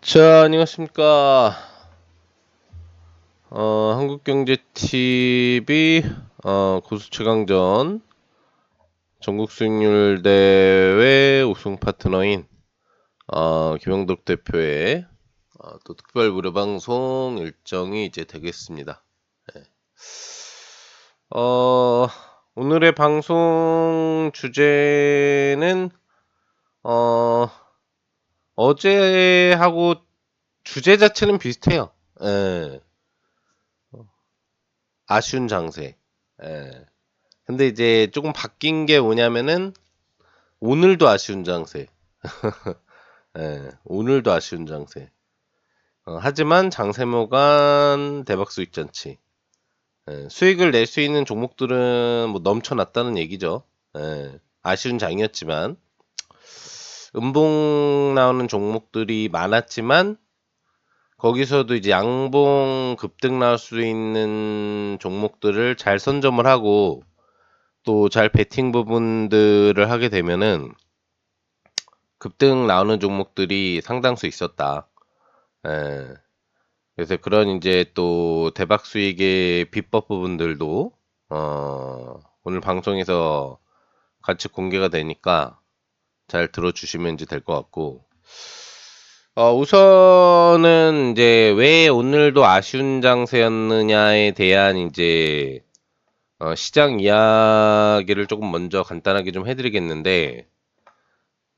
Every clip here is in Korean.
자, 안녕하십니까. 한국경제TV, 고수최강전, 전국 수익률 대회 우승 파트너인, 김영덕 대표의, 또 특별 무료 방송 일정이 이제 되겠습니다. 네. 오늘의 방송 주제는, 어제하고 주제 자체는 비슷해요. 예. 아쉬운 장세. 예. 근데 이제 조금 바뀐 게 뭐냐면은 오늘도 아쉬운 장세. 예. 오늘도 아쉬운 장세. 하지만 장세모간 대박 수익 잔치. 예. 수익을 낼 수 있는 종목들은 뭐 넘쳐났다는 얘기죠. 예. 아쉬운 장이었지만 음봉 나오는 종목들이 많았지만 거기서도 이제 양봉 급등 나올 수 있는 종목들을 잘 선점을 하고 또 잘 베팅 부분들을 하게 되면은 급등 나오는 종목들이 상당수 있었다. 예. 그래서 그런 이제 또 대박 수익의 비법 부분들도 오늘 방송에서 같이 공개가 되니까 잘 들어주시면 이제 될 것 같고, 우선은 이제 왜 오늘도 아쉬운 장세였느냐에 대한 이제 시장 이야기를 조금 먼저 간단하게 좀 해드리겠는데,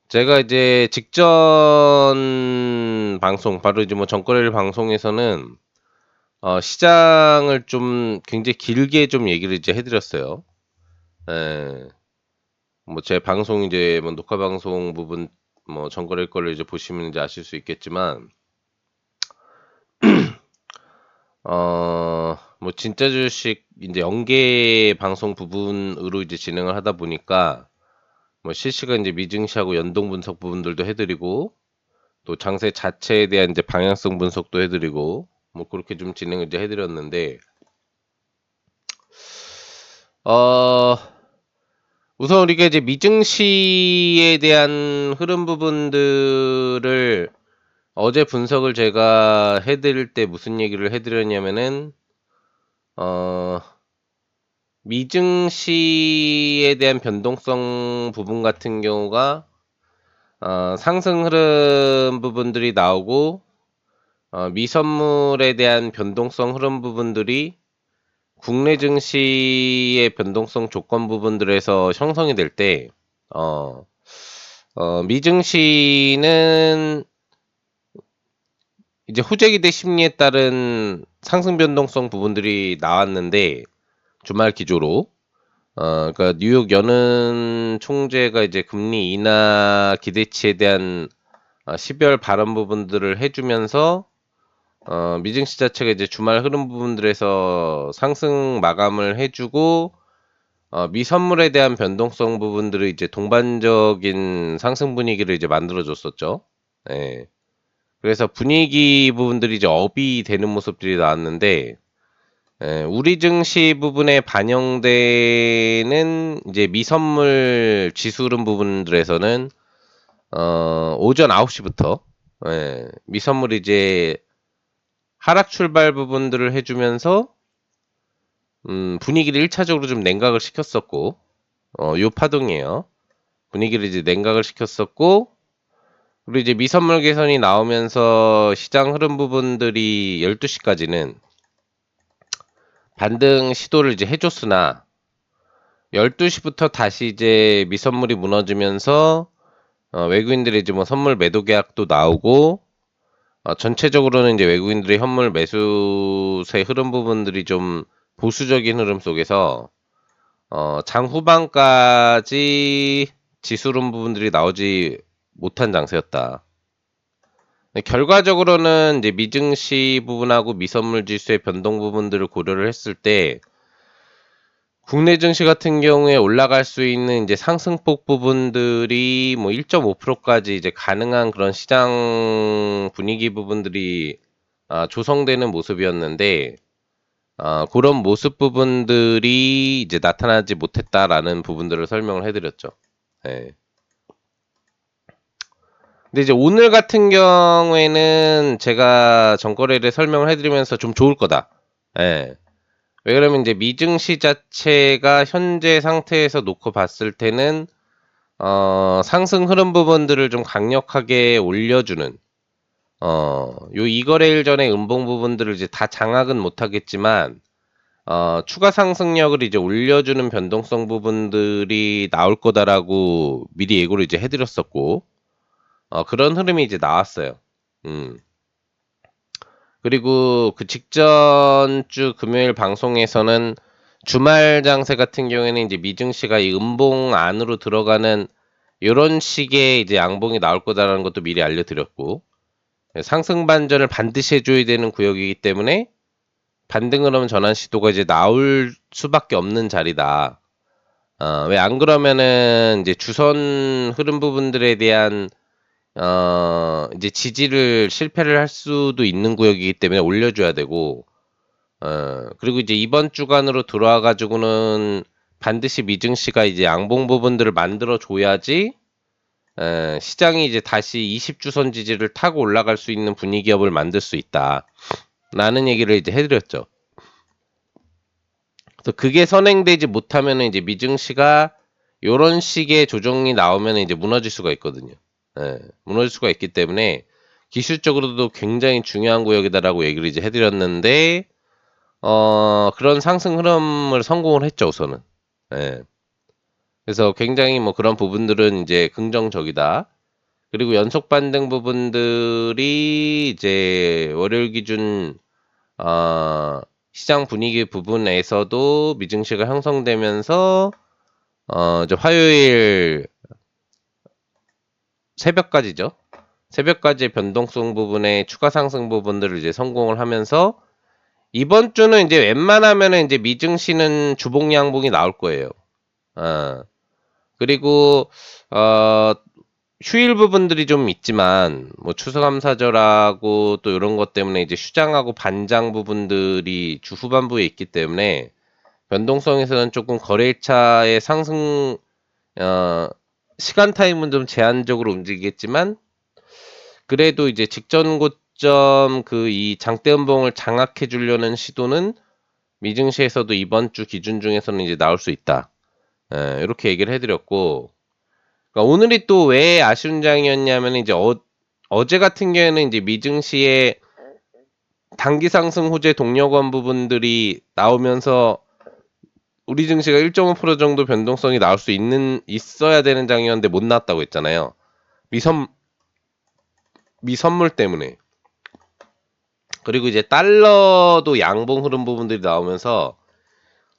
제가 이제 직전 방송, 바로 이제 뭐 전거래일 방송에서는 시장을 좀 굉장히 길게 좀 얘기를 이제 해드렸어요. 예. 뭐 제 방송 이제 뭐 녹화 방송 부분 뭐 전거래일 거를 이제 보시면 이제 아실 수 있겠지만, 뭐 진짜 주식 이제 연계 방송 부분으로 이제 진행을 하다 보니까 뭐 실시간 이제 미증시하고 연동 분석 부분들도 해드리고 또 장세 자체에 대한 이제 방향성 분석도 해드리고 뭐 그렇게 좀 진행을 이제 해드렸는데, 어 우선 우리가 이제 미증시에 대한 흐름 부분들을 어제 분석을 제가 해드릴 때 무슨 얘기를 해드렸냐면은 미증시에 대한 변동성 부분 같은 경우가 상승 흐름 부분들이 나오고 미선물에 대한 변동성 흐름 부분들이 국내 증시의 변동성 조건 부분들에서 형성이 될 때, 미증시는 이제 후재기대 심리에 따른 상승 변동성 부분들이 나왔는데, 주말 기조로, 그러니까 뉴욕 연은 총재가 이제 금리 인하 기대치에 대한 12월 발언 부분들을 해주면서 미증시 자체가 이제 주말 흐름 부분들에서 상승 마감을 해주고 미선물에 대한 변동성 부분들을 이제 동반적인 상승 분위기를 이제 만들어줬었죠. 예. 그래서 분위기 부분들이 이제 업이 되는 모습들이 나왔는데, 우리 증시 부분에 반영되는 이제 미선물 지수 흐름 부분들에서는 오전 9시부터 미선물이 이제 하락 출발 부분들을 해주면서 분위기를 1차적으로 좀 냉각을 시켰었고, 요 파동이에요. 분위기를 이제 냉각을 시켰었고, 그리고 이제 미선물 개선이 나오면서 시장 흐름 부분들이 12시까지는 반등 시도를 이제 해줬으나 12시부터 다시 이제 미선물이 무너지면서 외국인들의 이제 뭐 선물 매도 계약도 나오고 전체적으로는 이제 외국인들의 현물 매수세 흐름 부분들이 좀 보수적인 흐름 속에서 장 후반까지 지수 흐름 부분들이 나오지 못한 장세였다. 결과적으로는 이제 미증시 부분하고 미선물 지수의 변동 부분들을 고려를 했을 때 국내 증시 같은 경우에 올라갈 수 있는 이제 상승폭 부분들이 뭐 1.5%까지 이제 가능한 그런 시장 분위기 부분들이 조성되는 모습이었는데, 그런 모습 부분들이 이제 나타나지 못했다라는 부분들을 설명을 해드렸죠. 예. 근데 이제 오늘 같은 경우에는 제가 전거래를 설명을 해드리면서 좀 좋을 거다. 예. 왜 그러면 이제 미증시 자체가 현재 상태에서 놓고 봤을 때는 상승 흐름 부분들을 좀 강력하게 올려주는 요 이거래일 전에 음봉 부분들을 이제 다 장악은 못하겠지만 추가 상승력을 이제 올려주는 변동성 부분들이 나올 거다라고 미리 예고를 이제 해드렸었고 그런 흐름이 이제 나왔어요. 그리고 그 직전 주 금요일 방송에서는 주말 장세 같은 경우에는 이제 미증시가 이 음봉 안으로 들어가는 이런 식의 이제 양봉이 나올 거다라는 것도 미리 알려드렸고, 상승 반전을 반드시 해줘야 되는 구역이기 때문에 반등 흐름 전환 시도가 이제 나올 수밖에 없는 자리다. 왜 안 그러면은 이제 주선 흐름 부분들에 대한 이제 지지를 실패를 할 수도 있는 구역이기 때문에 올려줘야 되고, 그리고 이제 이번 주간으로 들어와 가지고는 반드시 미증시가 이제 양봉 부분들을 만들어 줘야지 시장이 이제 다시 20주선 지지를 타고 올라갈 수 있는 분위기업을 만들 수 있다. 라는 얘기를 이제 해드렸죠. 그래서 그게 선행되지 못하면은 이제 미증시가 요런 식의 조정이 나오면 이제 무너질 수가 있거든요. 무너질 수가 있기 때문에 기술적으로도 굉장히 중요한 구역이다라고 얘기를 이제 해드렸는데, 그런 상승 흐름을 성공을 했죠, 우선은. 예. 그래서 굉장히 뭐 그런 부분들은 이제 긍정적이다. 그리고 연속 반등 부분들이 이제 월요일 기준 시장 분위기 부분에서도 미증시가 형성되면서 이제 화요일 새벽까지죠. 새벽까지의 변동성 부분의 추가 상승 부분들을 이제 성공을 하면서 이번 주는 이제 웬만하면은 이제 미증시는 주봉 양봉이 나올 거예요. 그리고 휴일 부분들이 좀 있지만 뭐 추수감사절하고 또 이런 것 때문에 이제 휴장하고 반장 부분들이 주 후반부에 있기 때문에 변동성에서는 조금 거래일차의 상승 시간 타임은 좀 제한적으로 움직이겠지만 그래도 이제 직전 고점 그 이 장대 음봉을 장악해 주려는 시도는 미증시에서도 이번 주 기준 중에서는 이제 나올 수 있다. 이렇게 얘기를 해드렸고, 그러니까 오늘이 또 왜 아쉬운 장이었냐면 이제 어제 같은 경우에는 이제 미증시의 단기 상승 호재 동력원 부분들이 나오면서 우리 증시가 1.5% 정도 변동성이 나올 수 있어야 되는 장이었는데 못 나왔다고 했잖아요. 미선물 때문에. 그리고 이제 달러도 양봉 흐름 부분들이 나오면서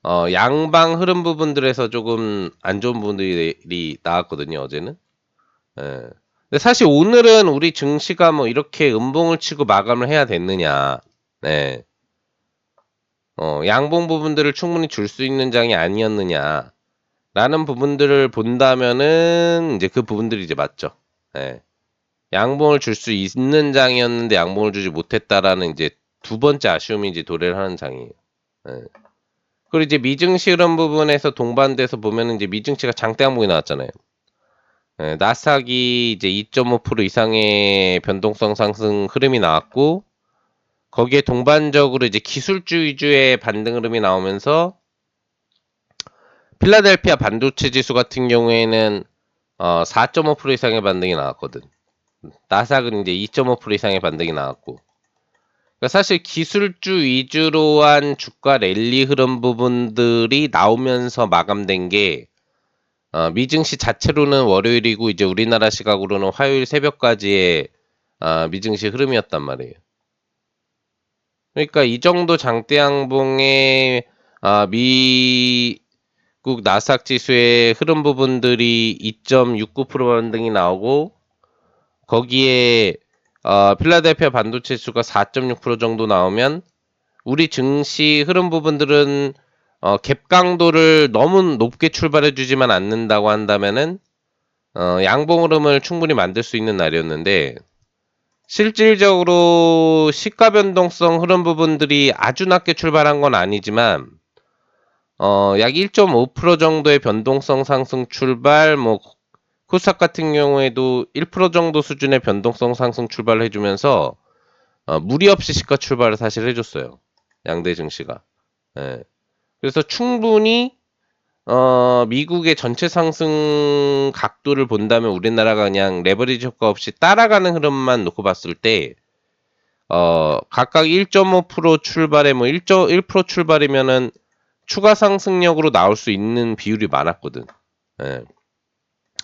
양방 흐름 부분들에서 조금 안 좋은 부분들이 나왔거든요, 어제는. 예. 근데 사실 오늘은 우리 증시가 뭐 이렇게 음봉을 치고 마감을 해야 됐느냐. 네. 양봉 부분들을 충분히 줄 수 있는 장이 아니었느냐. 라는 부분들을 본다면은 이제 그 부분들이 이제 맞죠. 예. 양봉을 줄 수 있는 장이었는데 양봉을 주지 못했다라는 이제 두 번째 아쉬움이 이제 도래를 하는 장이에요. 예. 그리고 이제 미증시 흐름 부분에서 동반돼서 보면은 이제 미증시가 장대 양봉이 나왔잖아요. 예, 나스닥이 이제 2.5% 이상의 변동성 상승 흐름이 나왔고 거기에 동반적으로 이제 기술주 위주의 반등 흐름이 나오면서 필라델피아 반도체 지수 같은 경우에는 4.5% 이상의 반등이 나왔거든. 나스닥은 이제 2.5% 이상의 반등이 나왔고. 그러니까 사실 기술주 위주로 한 주가 랠리 흐름 부분들이 나오면서 마감된 게 미증시 자체로는 월요일이고 이제 우리나라 시각으로는 화요일 새벽까지의 미증시 흐름이었단 말이에요. 그러니까 이 정도 장대 양봉의 미국 나스닥 지수의 흐름 부분들이 2.69% 반등이 나오고 거기에 필라델피아 반도체 지수가 4.6% 정도 나오면 우리 증시 흐름 부분들은 갭 강도를 너무 높게 출발해 주지만 않는다고 한다면은 양봉 흐름을 충분히 만들 수 있는 날이었는데 실질적으로 시가 변동성 흐름 부분들이 아주 낮게 출발한 건 아니지만 약 1.5% 정도의 변동성 상승 출발, 뭐 코스닥 같은 경우에도 1% 정도 수준의 변동성 상승 출발을 해주면서 무리 없이 시가 출발을 사실 해줬어요. 양대 증시가. 예. 그래서 충분히 미국의 전체 상승 각도를 본다면 우리나라가 그냥 레버리지 효과 없이 따라가는 흐름만 놓고 봤을 때 각각 1.5% 출발에 뭐 1% 출발이면은 추가 상승력으로 나올 수 있는 비율이 많았거든. 예.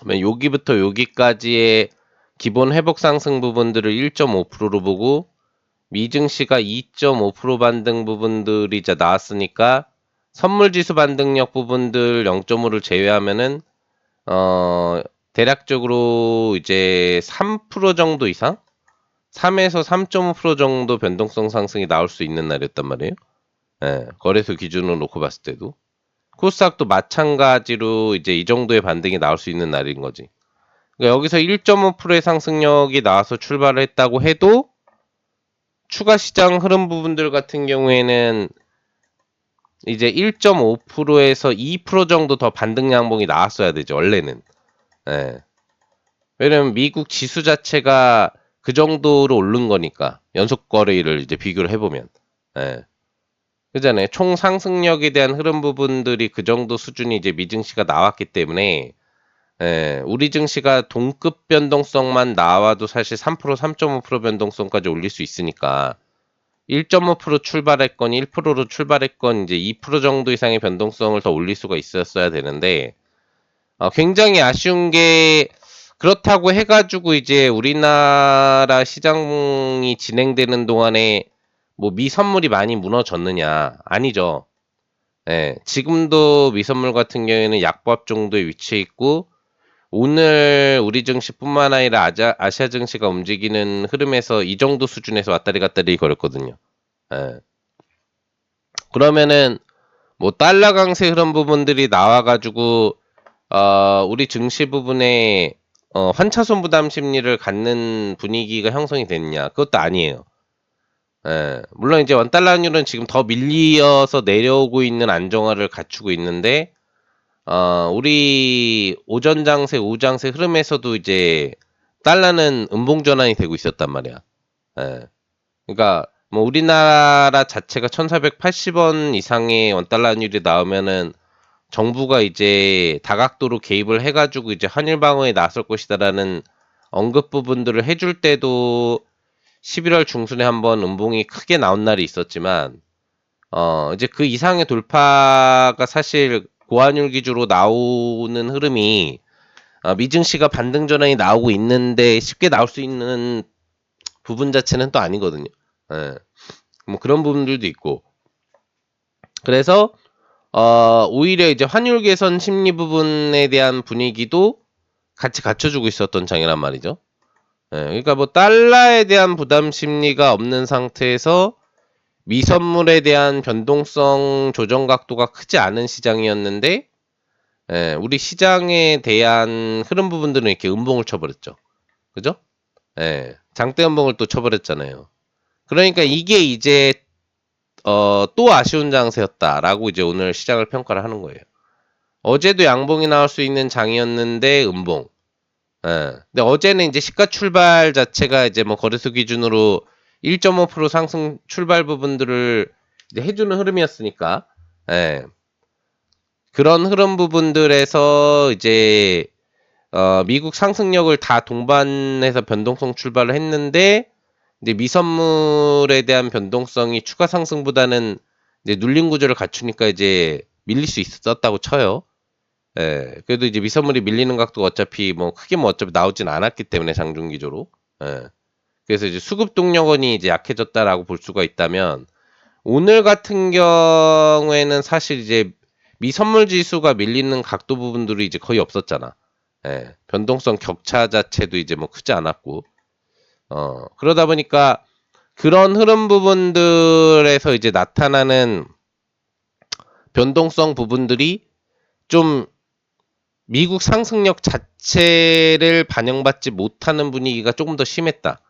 여기부터 여기까지의 기본 회복 상승 부분들을 1.5%로 보고 미증시가 2.5% 반등 부분들이 이제 나왔으니까 선물지수 반등력 부분들 0.5를 제외하면은 대략적으로 이제 3% 정도 이상? 3에서 3.5% 정도 변동성 상승이 나올 수 있는 날이었단 말이에요. 예, 거래소 기준으로 놓고 봤을 때도. 코스닥도 마찬가지로 이제 이 정도의 반등이 나올 수 있는 날인 거지. 그러니까 여기서 1.5%의 상승력이 나와서 출발을 했다고 해도 추가 시장 흐름 부분들 같은 경우에는 이제 1.5%에서 2% 정도 더 반등 양봉이 나왔어야 되죠, 원래는. 예. 왜냐면 미국 지수 자체가 그 정도로 오른 거니까. 연속 거래일을 이제 비교를 해보면. 예. 그잖아요. 총 상승력에 대한 흐름 부분들이 그 정도 수준이 이제 미증시가 나왔기 때문에, 예, 우리 증시가 동급 변동성만 나와도 사실 3%, 3.5% 변동성까지 올릴 수 있으니까, 1.5% 출발했건 1%로 출발했건 이제 2% 정도 이상의 변동성을 더 올릴 수가 있었어야 되는데 굉장히 아쉬운 게 그렇다고 해가지고 이제 우리나라 시장이 진행되는 동안에 뭐 미선물이 많이 무너졌느냐? 아니죠. 예, 지금도 미선물 같은 경우에는 약보합 정도에 위치해 있고 오늘 우리 증시뿐만 아니라 아시아 증시가 움직이는 흐름에서 이 정도 수준에서 왔다리 갔다리 거렸거든요. 예. 그러면은 뭐 달러 강세 흐름 부분들이 나와가지고 우리 증시 부분에 환차손 부담 심리를 갖는 분위기가 형성이 됐냐? 그것도 아니에요. 예. 물론 이제 원달러율은 지금 더 밀리어서 내려오고 있는 안정화를 갖추고 있는데 우리 오전 장세, 오후 장세 흐름에서도 이제 달러는 음봉 전환이 되고 있었단 말이야. 예. 그러니까 뭐 우리나라 자체가 1480원 이상의 원달러율이 나오면은 정부가 이제 다각도로 개입을 해가지고 이제 환율 방어에 나설 것이다라는 언급 부분들을 해줄 때도 11월 중순에 한번 음봉이 크게 나온 날이 있었지만 이제 그 이상의 돌파가 사실 고환율 기준으로 나오는 흐름이 미증시가 반등 전환이 나오고 있는데 쉽게 나올 수 있는 부분 자체는 또 아니거든요. 예. 뭐 그런 부분들도 있고. 그래서 오히려 이제 환율 개선 심리 부분에 대한 분위기도 같이 갖춰주고 있었던 장이란 말이죠. 예, 그러니까 뭐 달러에 대한 부담 심리가 없는 상태에서 미선물에 대한 변동성 조정 각도가 크지 않은 시장이었는데 예, 우리 시장에 대한 흐름 부분들은 이렇게 음봉을 쳐버렸죠. 그죠? 예, 장대 음봉을 또 쳐버렸잖아요. 그러니까 이게 이제 또 아쉬운 장세였다라고 이제 오늘 시장을 평가를 하는 거예요. 어제도 양봉이 나올 수 있는 장이었는데 음봉. 예. 근데 어제는 이제 시가 출발 자체가 이제 뭐 거래소 기준으로 1.5% 상승 출발 부분들을 이제 해주는 흐름이었으니까. 예. 그런 흐름 부분들에서 이제 미국 상승력을 다 동반해서 변동성 출발을 했는데 이제 미선물에 대한 변동성이 추가 상승보다는 이제 눌림 구조를 갖추니까 이제 밀릴 수 있었다고 쳐요. 예. 그래도 이제 미선물이 밀리는 각도가 어차피 뭐 크게 뭐 어차피 나오진 않았기 때문에 장중기조로. 예. 그래서 이제 수급 동력원이 이제 약해졌다라고 볼 수가 있다면 오늘 같은 경우에는 사실 이제 미선물 지수가 밀리는 각도 부분들이 이제 거의 없었잖아. 예. 변동성 격차 자체도 이제 뭐 크지 않았고. 그러다 보니까 그런 흐름 부분들에서 이제 나타나는 변동성 부분들이 좀 미국 상승력 자체를 반영받지 못하는 분위기가 조금 더 심했다.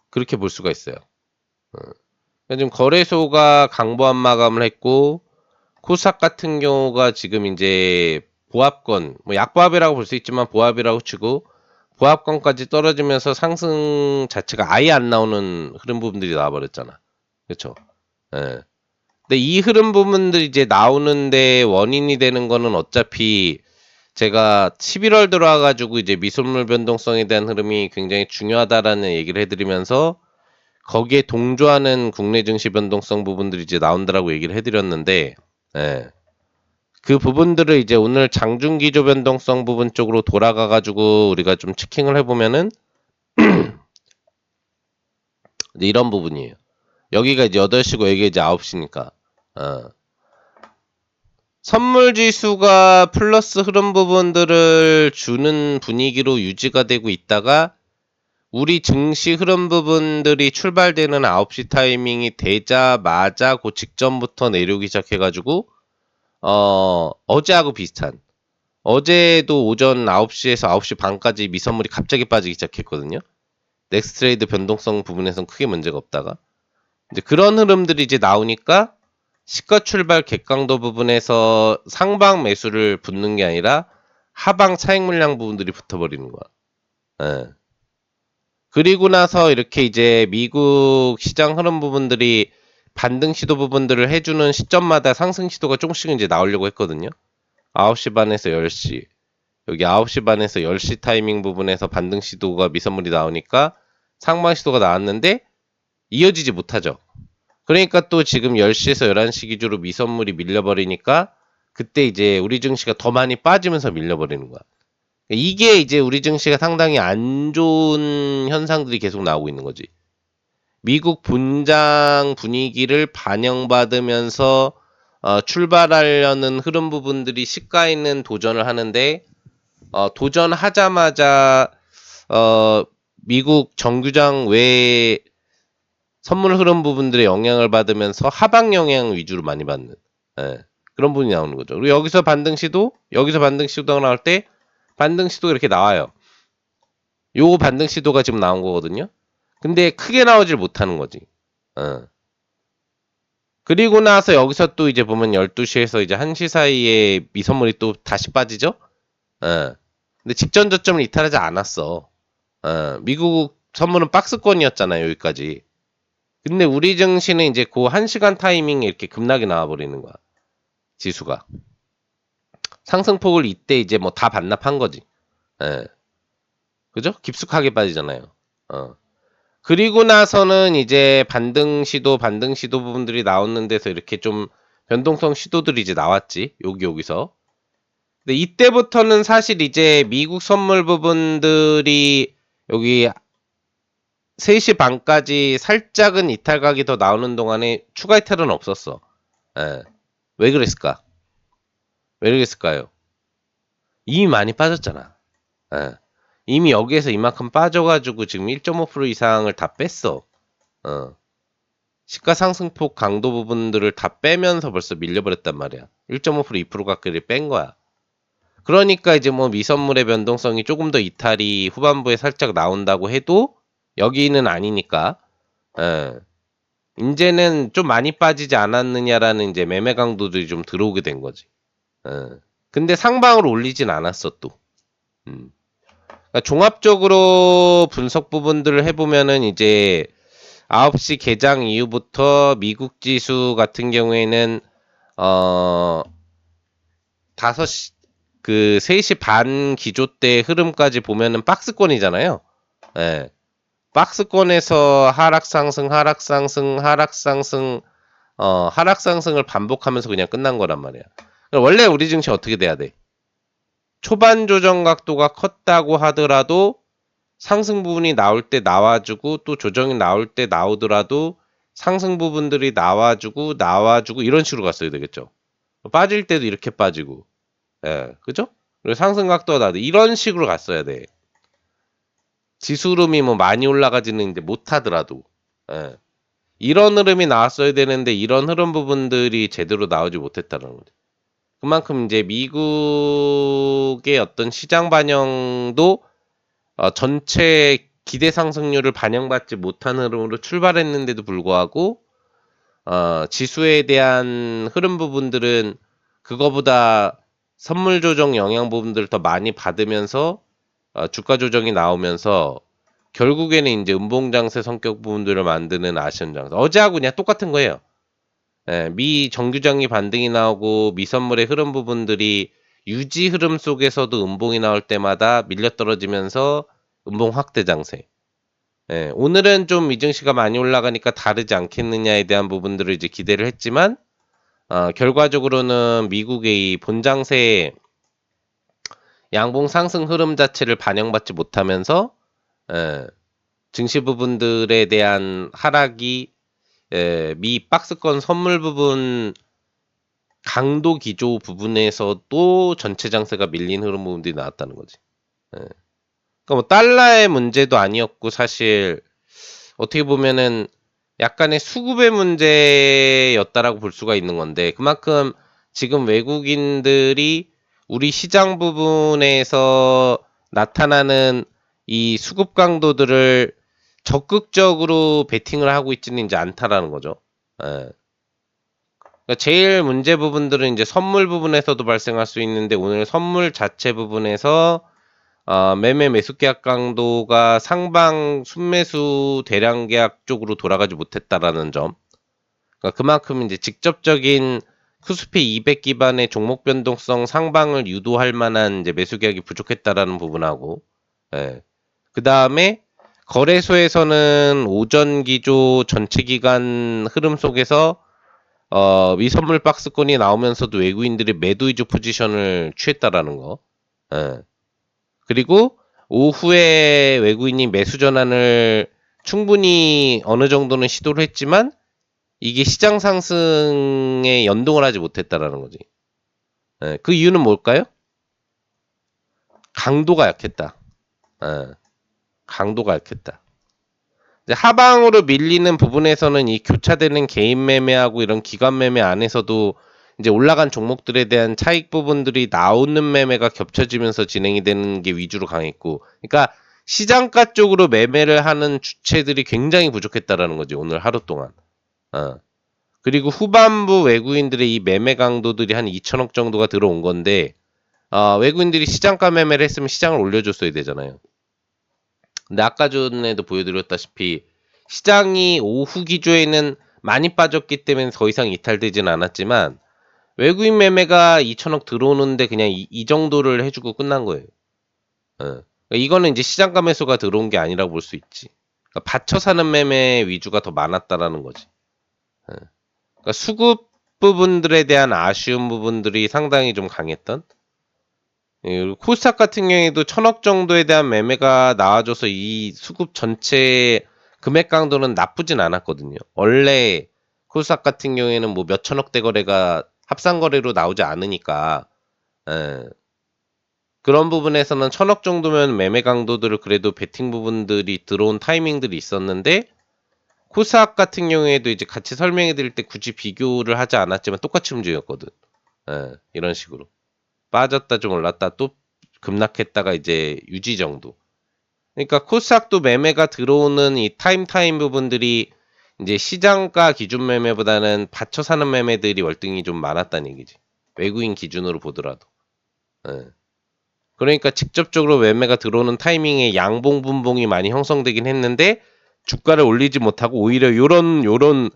그렇게 볼 수가 있어요. 지금 거래소가 강보합 마감을 했고 코스닥 같은 경우가 지금 이제 보합권, 뭐 약보합이라고 볼 수 있지만 보합이라고 치고 보합권까지 떨어지면서 상승 자체가 아예 안 나오는 흐름 부분들이 나와버렸잖아. 그렇죠? 예. 근데 이 흐름 부분들이 이제 나오는데 원인이 되는 거는 어차피 제가 11월 들어와가지고 이제 미선물 변동성에 대한 흐름이 굉장히 중요하다라는 얘기를 해드리면서 거기에 동조하는 국내 증시 변동성 부분들이 이제 나온다라고 얘기를 해드렸는데, 예. 그 부분들을 이제 오늘 장중기조 변동성 부분 쪽으로 돌아가가지고 우리가 좀 체킹을 해보면은 이런 부분이에요. 여기가 이제 8시고 여기가 이제 9시니까. 선물 지수가 플러스 흐름 부분들을 주는 분위기로 유지가 되고 있다가 우리 증시 흐름 부분들이 출발되는 9시 타이밍이 되자마자 그 직전부터 내려오기 시작해가지고 어제하고 비슷한 어제도 오전 9시에서 9시 반까지 미선물이 갑자기 빠지기 시작했거든요. 넥스트레이드 변동성 부분에선 크게 문제가 없다가 이제 그런 흐름들이 이제 나오니까 시가 출발 객강도 부분에서 상방 매수를 붙는 게 아니라 하방 차익 물량 부분들이 붙어버리는 거야. 예. 그리고 나서 이렇게 이제 미국 시장 흐름 부분들이 반등 시도 부분들을 해주는 시점마다 상승 시도가 조금씩 이제 나오려고 했거든요. 9시 반에서 10시. 여기 9시 반에서 10시 타이밍 부분에서 반등 시도가 미선물이 나오니까 상방 시도가 나왔는데 이어지지 못하죠. 그러니까 또 지금 10시에서 11시 기준으로 미선물이 밀려버리니까 그때 이제 우리 증시가 더 많이 빠지면서 밀려버리는 거야. 이게 이제 우리 증시가 상당히 안 좋은 현상들이 계속 나오고 있는 거지. 미국 분장 분위기를 반영받으면서 출발하려는 흐름 부분들이 시가 있는 도전을 하는데 도전하자마자 미국 정규장 외에 선물 흐름 부분들의 영향을 받으면서 하방 영향 위주로 많이 받는 그런 부분이 나오는 거죠. 그리고 여기서 반등 시도가 나올 때 반등 시도가 이렇게 나와요. 요 반등 시도가 지금 나온 거거든요. 근데 크게 나오질 못하는 거지. 그리고 나서 여기서 또 이제 보면 12시에서 이제 1시 사이에 미선물이 또 다시 빠지죠. 근데 직전 저점을 이탈하지 않았어. 미국 선물은 박스권이었잖아요, 여기까지. 근데 우리 증시는 이제 그 1시간 타이밍에 이렇게 급락이 나와버리는 거야. 지수가. 상승폭을 이때 이제 뭐 다 반납한 거지. 그죠? 깊숙하게 빠지잖아요. 그리고 나서는 이제 반등 시도 부분들이 나오는 데서 이렇게 좀 변동성 시도들이 이제 나왔지. 여기서. 근데 이때부터는 사실 이제 미국 선물 부분들이 여기 3시 반까지 살짝은 이탈각이 더 나오는 동안에 추가 이탈은 없었어. 왜 그랬을까? 왜 그랬을까요? 이미 많이 빠졌잖아. 이미 여기에서 이만큼 빠져가지고 지금 1.5% 이상을 다 뺐어. 시가 상승폭 강도 부분들을 다 빼면서 벌써 밀려버렸단 말이야. 1.5% 2% 가까이 뺀 거야. 그러니까 이제 뭐 미선물의 변동성이 조금 더 이탈이 후반부에 살짝 나온다고 해도 여기는 아니니까 이제는 좀 많이 빠지지 않았느냐라는 이제 매매 강도들이 좀 들어오게 된 거지. 근데 상방으로 올리진 않았어 또. 그러니까 종합적으로 분석 부분들을 해보면은 이제 9시 개장 이후부터 미국 지수 같은 경우에는 5시 그 3시 반 기조 때 흐름까지 보면은 박스권이잖아요. 박스권에서 하락상승을 반복하면서 그냥 끝난 거란 말이야. 원래 우리 증시 어떻게 돼야 돼? 초반 조정 각도가 컸다고 하더라도 상승 부분이 나올 때 나와주고 또 조정이 나올 때 나오더라도 상승 부분들이 나와주고 이런 식으로 갔어야 되겠죠. 빠질 때도 이렇게 빠지고, 그죠? 그리고 상승 각도가 나도 이런 식으로 갔어야 돼. 지수 흐름이 뭐 많이 올라가지는 이제 못하더라도, 이런 흐름이 나왔어야 되는데 이런 흐름 부분들이 제대로 나오지 못했다는 거죠. 그만큼 이제 미국의 어떤 시장 반영도 전체 기대 상승률을 반영받지 못한 흐름으로 출발했는데도 불구하고 지수에 대한 흐름 부분들은 그거보다 선물 조정 영향 부분들을 더 많이 받으면서 주가 조정이 나오면서 결국에는 이제 음봉장세 성격 부분들을 만드는 아시안 장세. 어제하고 그냥 똑같은 거예요. 예, 미 정규장이 반등이 나오고 미 선물의 흐름 부분들이 유지 흐름 속에서도 음봉이 나올 때마다 밀려 떨어지면서 음봉 확대 장세. 예, 오늘은 좀 미증시가 많이 올라가니까 다르지 않겠느냐에 대한 부분들을 이제 기대를 했지만 결과적으로는 미국의 이 본장세 양봉 상승 흐름 자체를 반영받지 못하면서 예, 증시 부분들에 대한 하락이 미 박스권 선물 부분 강도 기조 부분에서도 전체 장세가 밀린 흐름 부분들이 나왔다는 거지. 예. 그러니까 뭐 달러의 문제도 아니었고 사실 어떻게 보면은 약간의 수급의 문제였다라고 볼 수가 있는 건데 그만큼 지금 외국인들이 우리 시장 부분에서 나타나는 이 수급 강도들을 적극적으로 베팅을 하고 있지는 이제 않다라는 거죠. 예. 그러니까 제일 문제 부분들은 이제 선물 부분에서도 발생할 수 있는데 오늘 선물 자체 부분에서 매매 매수 계약 강도가 상방 순매수 대량 계약 쪽으로 돌아가지 못했다라는 점. 그러니까 그만큼 이제 직접적인 코스피 200 기반의 종목 변동성 상방을 유도할 만한 이제 매수 계약이 부족했다라는 부분하고, 예. 그 다음에 거래소에서는 오전 기조 전체 기간 흐름 속에서 미선물 박스권이 나오면서도 외국인들이 매도 위주 포지션을 취했다라는 거. 예. 그리고 오후에 외국인이 매수 전환을 충분히 어느 정도는 시도를 했지만 이게 시장 상승에 연동을 하지 못했다라는 거지. 예, 그 이유는 뭘까요? 강도가 약했다. 예, 강도가 약했다. 이제 하방으로 밀리는 부분에서는 이 교차되는 개인 매매하고 이런 기관 매매 안에서도 이제 올라간 종목들에 대한 차익 부분들이 나오는 매매가 겹쳐지면서 진행이 되는 게 위주로 강했고, 그러니까 시장가 쪽으로 매매를 하는 주체들이 굉장히 부족했다라는 거지 오늘 하루 동안. 그리고 후반부 외국인들의 이 매매 강도들이 한 2천억 정도가 들어온 건데, 외국인들이 시장가 매매를 했으면 시장을 올려줬어야 되잖아요. 근데 아까 전에도 보여드렸다시피 시장이 오후 기조에는 많이 빠졌기 때문에 더 이상 이탈되진 않았지만 외국인 매매가 2천억 들어오는데 그냥 이 정도를 해주고 끝난 거예요. 그러니까 이거는 이제 시장가 매수가 들어온 게 아니라고 볼 수 있지. 그러니까 받쳐 사는 매매 위주가 더 많았다라는 거지. 그러니까 수급 부분들에 대한 아쉬운 부분들이 상당히 좀 강했던. 코스닥 같은 경우에도 1,000억 정도에 대한 매매가 나와줘서 이 수급 전체 금액 강도는 나쁘진 않았거든요. 원래 코스닥 같은 경우에는 뭐 몇 천억대 거래가 합산 거래로 나오지 않으니까 예. 그런 부분에서는 1,000억 정도면 매매 강도들을 그래도 베팅 부분들이 들어온 타이밍들이 있었는데 코스닥 같은 경우에도 이제 같이 설명해 드릴 때 굳이 비교를 하지 않았지만 똑같이 움직였거든. 예, 이런 식으로. 빠졌다 좀 올랐다 또 급락했다가 이제 유지 정도. 그러니까 코스닥도 매매가 들어오는 이 타임 부분들이 이제 시장가 기준 매매보다는 받쳐 사는 매매들이 월등히 좀 많았다는 얘기지. 외국인 기준으로 보더라도. 예. 그러니까 직접적으로 매매가 들어오는 타이밍에 양봉 분봉이 많이 형성되긴 했는데 주가를 올리지 못하고 오히려 요런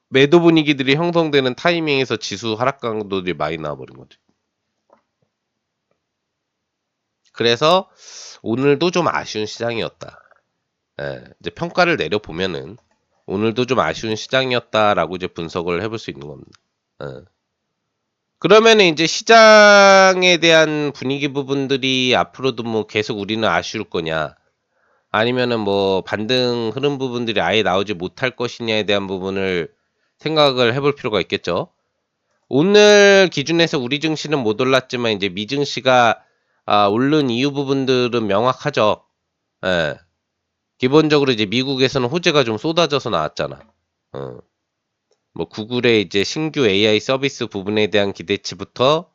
매도 분위기들이 형성되는 타이밍에서 지수 하락 강도들이 많이 나와버린 거죠. 그래서 오늘도 좀 아쉬운 시장이었다. 예, 이제 평가를 내려보면은 오늘도 좀 아쉬운 시장이었다라고 이제 분석을 해볼 수 있는 겁니다. 예. 그러면은 이제 시장에 대한 분위기 부분들이 앞으로도 뭐 계속 우리는 아쉬울 거냐, 아니면은 뭐 반등 흐름 부분들이 아예 나오지 못할 것이냐에 대한 부분을 생각을 해볼 필요가 있겠죠. 오늘 기준에서 우리 증시는 못 올랐지만 이제 미 증시가 오른 이유 부분들은 명확하죠. 예. 기본적으로 이제 미국에서는 호재가 좀 쏟아져서 나왔잖아. 어. 뭐 구글의 이제 신규 AI 서비스 부분에 대한 기대치부터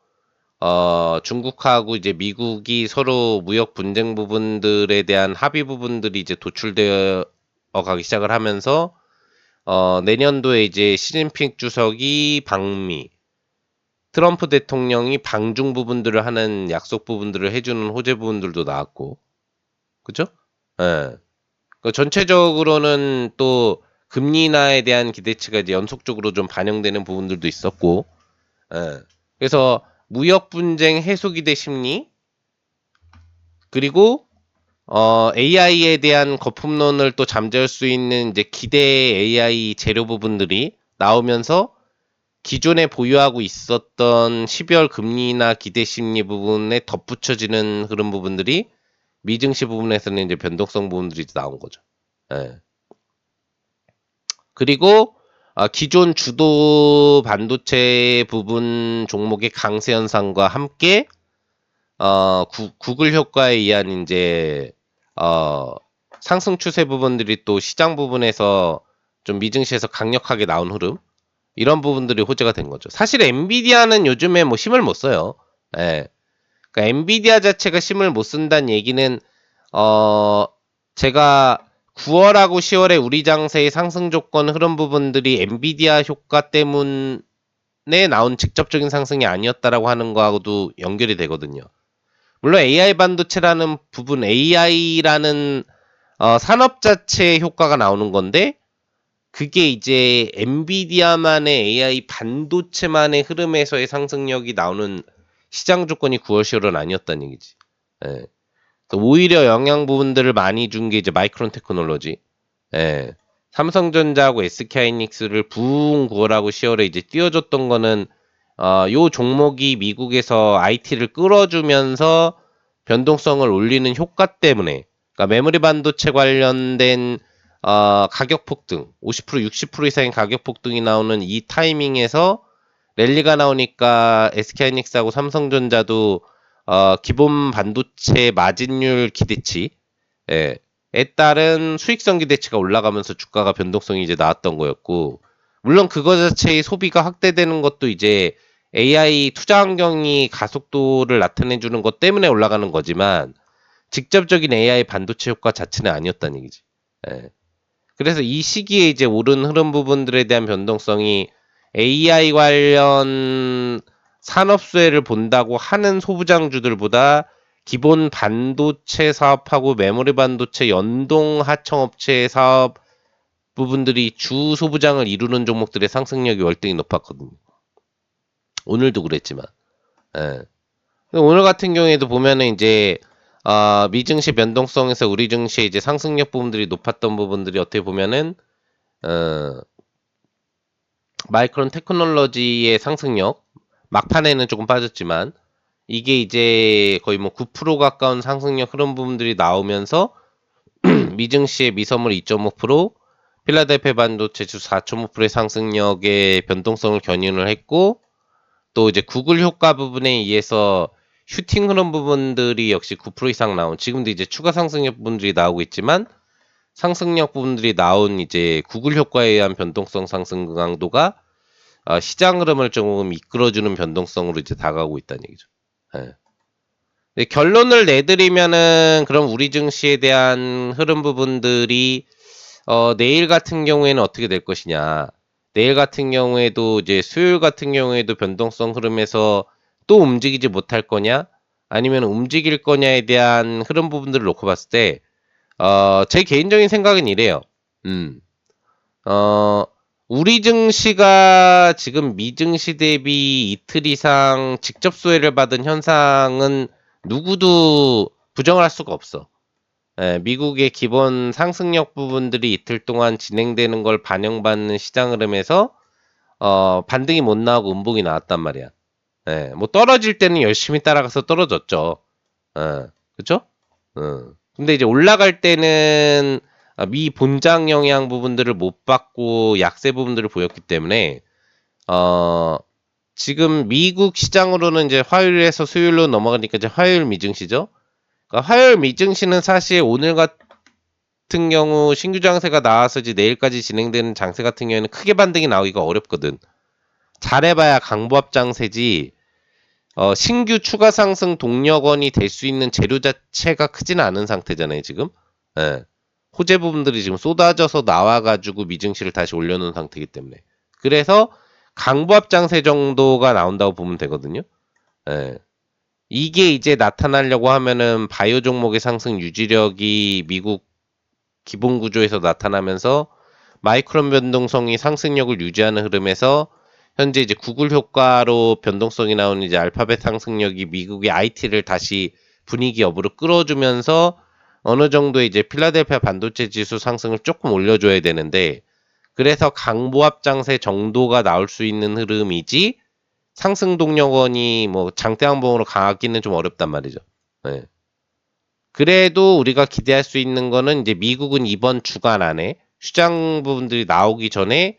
중국하고 이제 미국이 서로 무역 분쟁 부분들에 대한 합의 부분들이 이제 도출되어 가기 시작을 하면서 내년도에 이제 시진핑 주석이 방미, 트럼프 대통령이 방중 부분들을 하는 약속 부분들을 해주는 호재 부분들도 나왔고, 그죠? 예. 전체적으로는 또 금리 인하에 대한 기대치가 이제 연속적으로 좀 반영되는 부분들도 있었고, 예. 그래서 무역 분쟁 해소 기대 심리, 그리고 AI에 대한 거품론을 또 잠재울 수 있는 이제 기대 AI 재료 부분들이 나오면서 기존에 보유하고 있었던 12월 금리나 기대 심리 부분에 덧붙여지는 그런 부분들이 미증시 부분에서는 이제 변동성 부분들이 나온 거죠. 예. 그리고 기존 주도 반도체 부분 종목의 강세 현상과 함께 구글 효과에 의한 이제 상승 추세 부분들이 또 시장 부분에서 좀 미증시에서 강력하게 나온 흐름, 이런 부분들이 호재가 된 거죠. 사실 엔비디아는 요즘에 뭐 힘을 못 써요. 예. 그러니까 엔비디아 자체가 힘을 못 쓴다는 얘기는 제가 9월하고 10월에 우리 장세의 상승 조건 흐름 부분들이 엔비디아 효과 때문에 나온 직접적인 상승이 아니었다라고 하는 거하고도 연결이 되거든요. 물론 AI 반도체라는 부분, AI라는 산업 자체의 효과가 나오는 건데, 그게 이제 엔비디아만의 AI 반도체만의 흐름에서의 상승력이 나오는 시장 조건이 9월, 10월은 아니었다는 얘기지. 예. 오히려 영향 부분들을 많이 준 게 이제 마이크론 테크놀로지. 예. 삼성전자하고 SK하이닉스를 부응 9월하고 10월에 이제 띄워줬던 거는 요 종목이 미국에서 IT를 끌어주면서 변동성을 올리는 효과 때문에, 그러니까 메모리 반도체 관련된 가격 폭등, 50% 60% 이상의 가격 폭등이 나오는 이 타이밍에서 랠리가 나오니까 SK하이닉스하고 삼성전자도 기본 반도체 마진율 기대치, 예, 에 따른 수익성 기대치가 올라가면서 주가가 변동성이 이제 나왔던 거였고, 물론 그거 자체의 소비가 확대되는 것도 이제 AI 투자 환경이 가속도를 나타내주는 것 때문에 올라가는 거지만, 직접적인 AI 반도체 효과 자체는 아니었다는 얘기지. 예. 그래서 이 시기에 이제 오른 흐름 부분들에 대한 변동성이 AI 관련 산업 수혜를 본다고 하는 소부장주들보다 기본 반도체 사업하고 메모리 반도체 연동 하청업체 사업 부분들이 주 소부장을 이루는 종목들의 상승력이 월등히 높았거든요. 오늘도 그랬지만. 예. 오늘 같은 경우에도 보면은 이제 미증시 변동성에서 우리 증시의 이제 상승력 부분들이 높았던 부분들이 어떻게 보면은 마이크론 테크놀로지의 상승력, 막판에는 조금 빠졌지만 이게 이제 거의 뭐 9% 가까운 상승력 흐름 부분들이 나오면서 미증시의 미선물 2.5%, 필라델피아 반도체 주 4.5%의 상승력의 변동성을 견인을 했고, 또 이제 구글 효과 부분에 의해서 슈팅 흐름 부분들이 역시 9% 이상 나온, 지금도 이제 추가 상승력 부분들이 나오고 있지만 상승력 부분들이 나온 이제 구글 효과에 의한 변동성 상승 강도가 시장 흐름을 조금 이끌어주는 변동성으로 이제 다가오고 있다는 얘기죠. 네, 결론을 내드리면은 그럼 우리 증시에 대한 흐름 부분들이 내일 같은 경우에는 어떻게 될 것이냐. 내일 같은 경우에도 이제 수요일 같은 경우에도 변동성 흐름에서 또 움직이지 못할 거냐, 아니면 움직일 거냐에 대한 흐름 부분들을 놓고 봤을 때, 제 개인적인 생각은 이래요. 어, 우리 증시가 지금 미증시 대비 이틀 이상 직접 수혜를 받은 현상은 누구도 부정을 할 수가 없어. 예, 미국의 기본 상승력 부분들이 이틀 동안 진행되는 걸 반영받는 시장 흐름에서 반등이 못 나오고 음봉이 나왔단 말이야. 예, 뭐 떨어질 때는 열심히 따라가서 떨어졌죠. 그쵸? 근데 이제 올라갈 때는 미 본장 영향 부분들을 못 받고 약세 부분들을 보였기 때문에 지금 미국 시장으로는 이제 화요일에서 수요일로 넘어가니까 이제 화요일 미증시죠. 그러니까 화요일 미증시는 사실 오늘 같은 경우 신규 장세가 나와서 이제 내일까지 진행되는 장세 같은 경우에는 크게 반등이 나오기가 어렵거든. 잘해봐야 강보합 장세지 신규 추가 상승 동력원이 될 수 있는 재료 자체가 크지는 않은 상태잖아요, 지금. 예. 호재 부분들이 지금 쏟아져서 나와가지고 미증시를 다시 올려놓은 상태이기 때문에. 그래서 강보합 장세 정도가 나온다고 보면 되거든요. 예. 이게 이제 나타나려고 하면은 바이오 종목의 상승 유지력이 미국 기본 구조에서 나타나면서 마이크론 변동성이 상승력을 유지하는 흐름에서 현재 이제 구글 효과로 변동성이 나오는 이제 알파벳 상승력이 미국의 IT를 다시 분위기 업으로 끌어주면서 어느 정도 이제 필라델피아 반도체 지수 상승을 조금 올려줘야 되는데, 그래서 강보합 장세 정도가 나올 수 있는 흐름이지 상승 동력원이 뭐 장대항봉으로 강하기는 좀 어렵단 말이죠. 네. 그래도 우리가 기대할 수 있는 거는 이제 미국은 이번 주간 안에 시장 부분들이 나오기 전에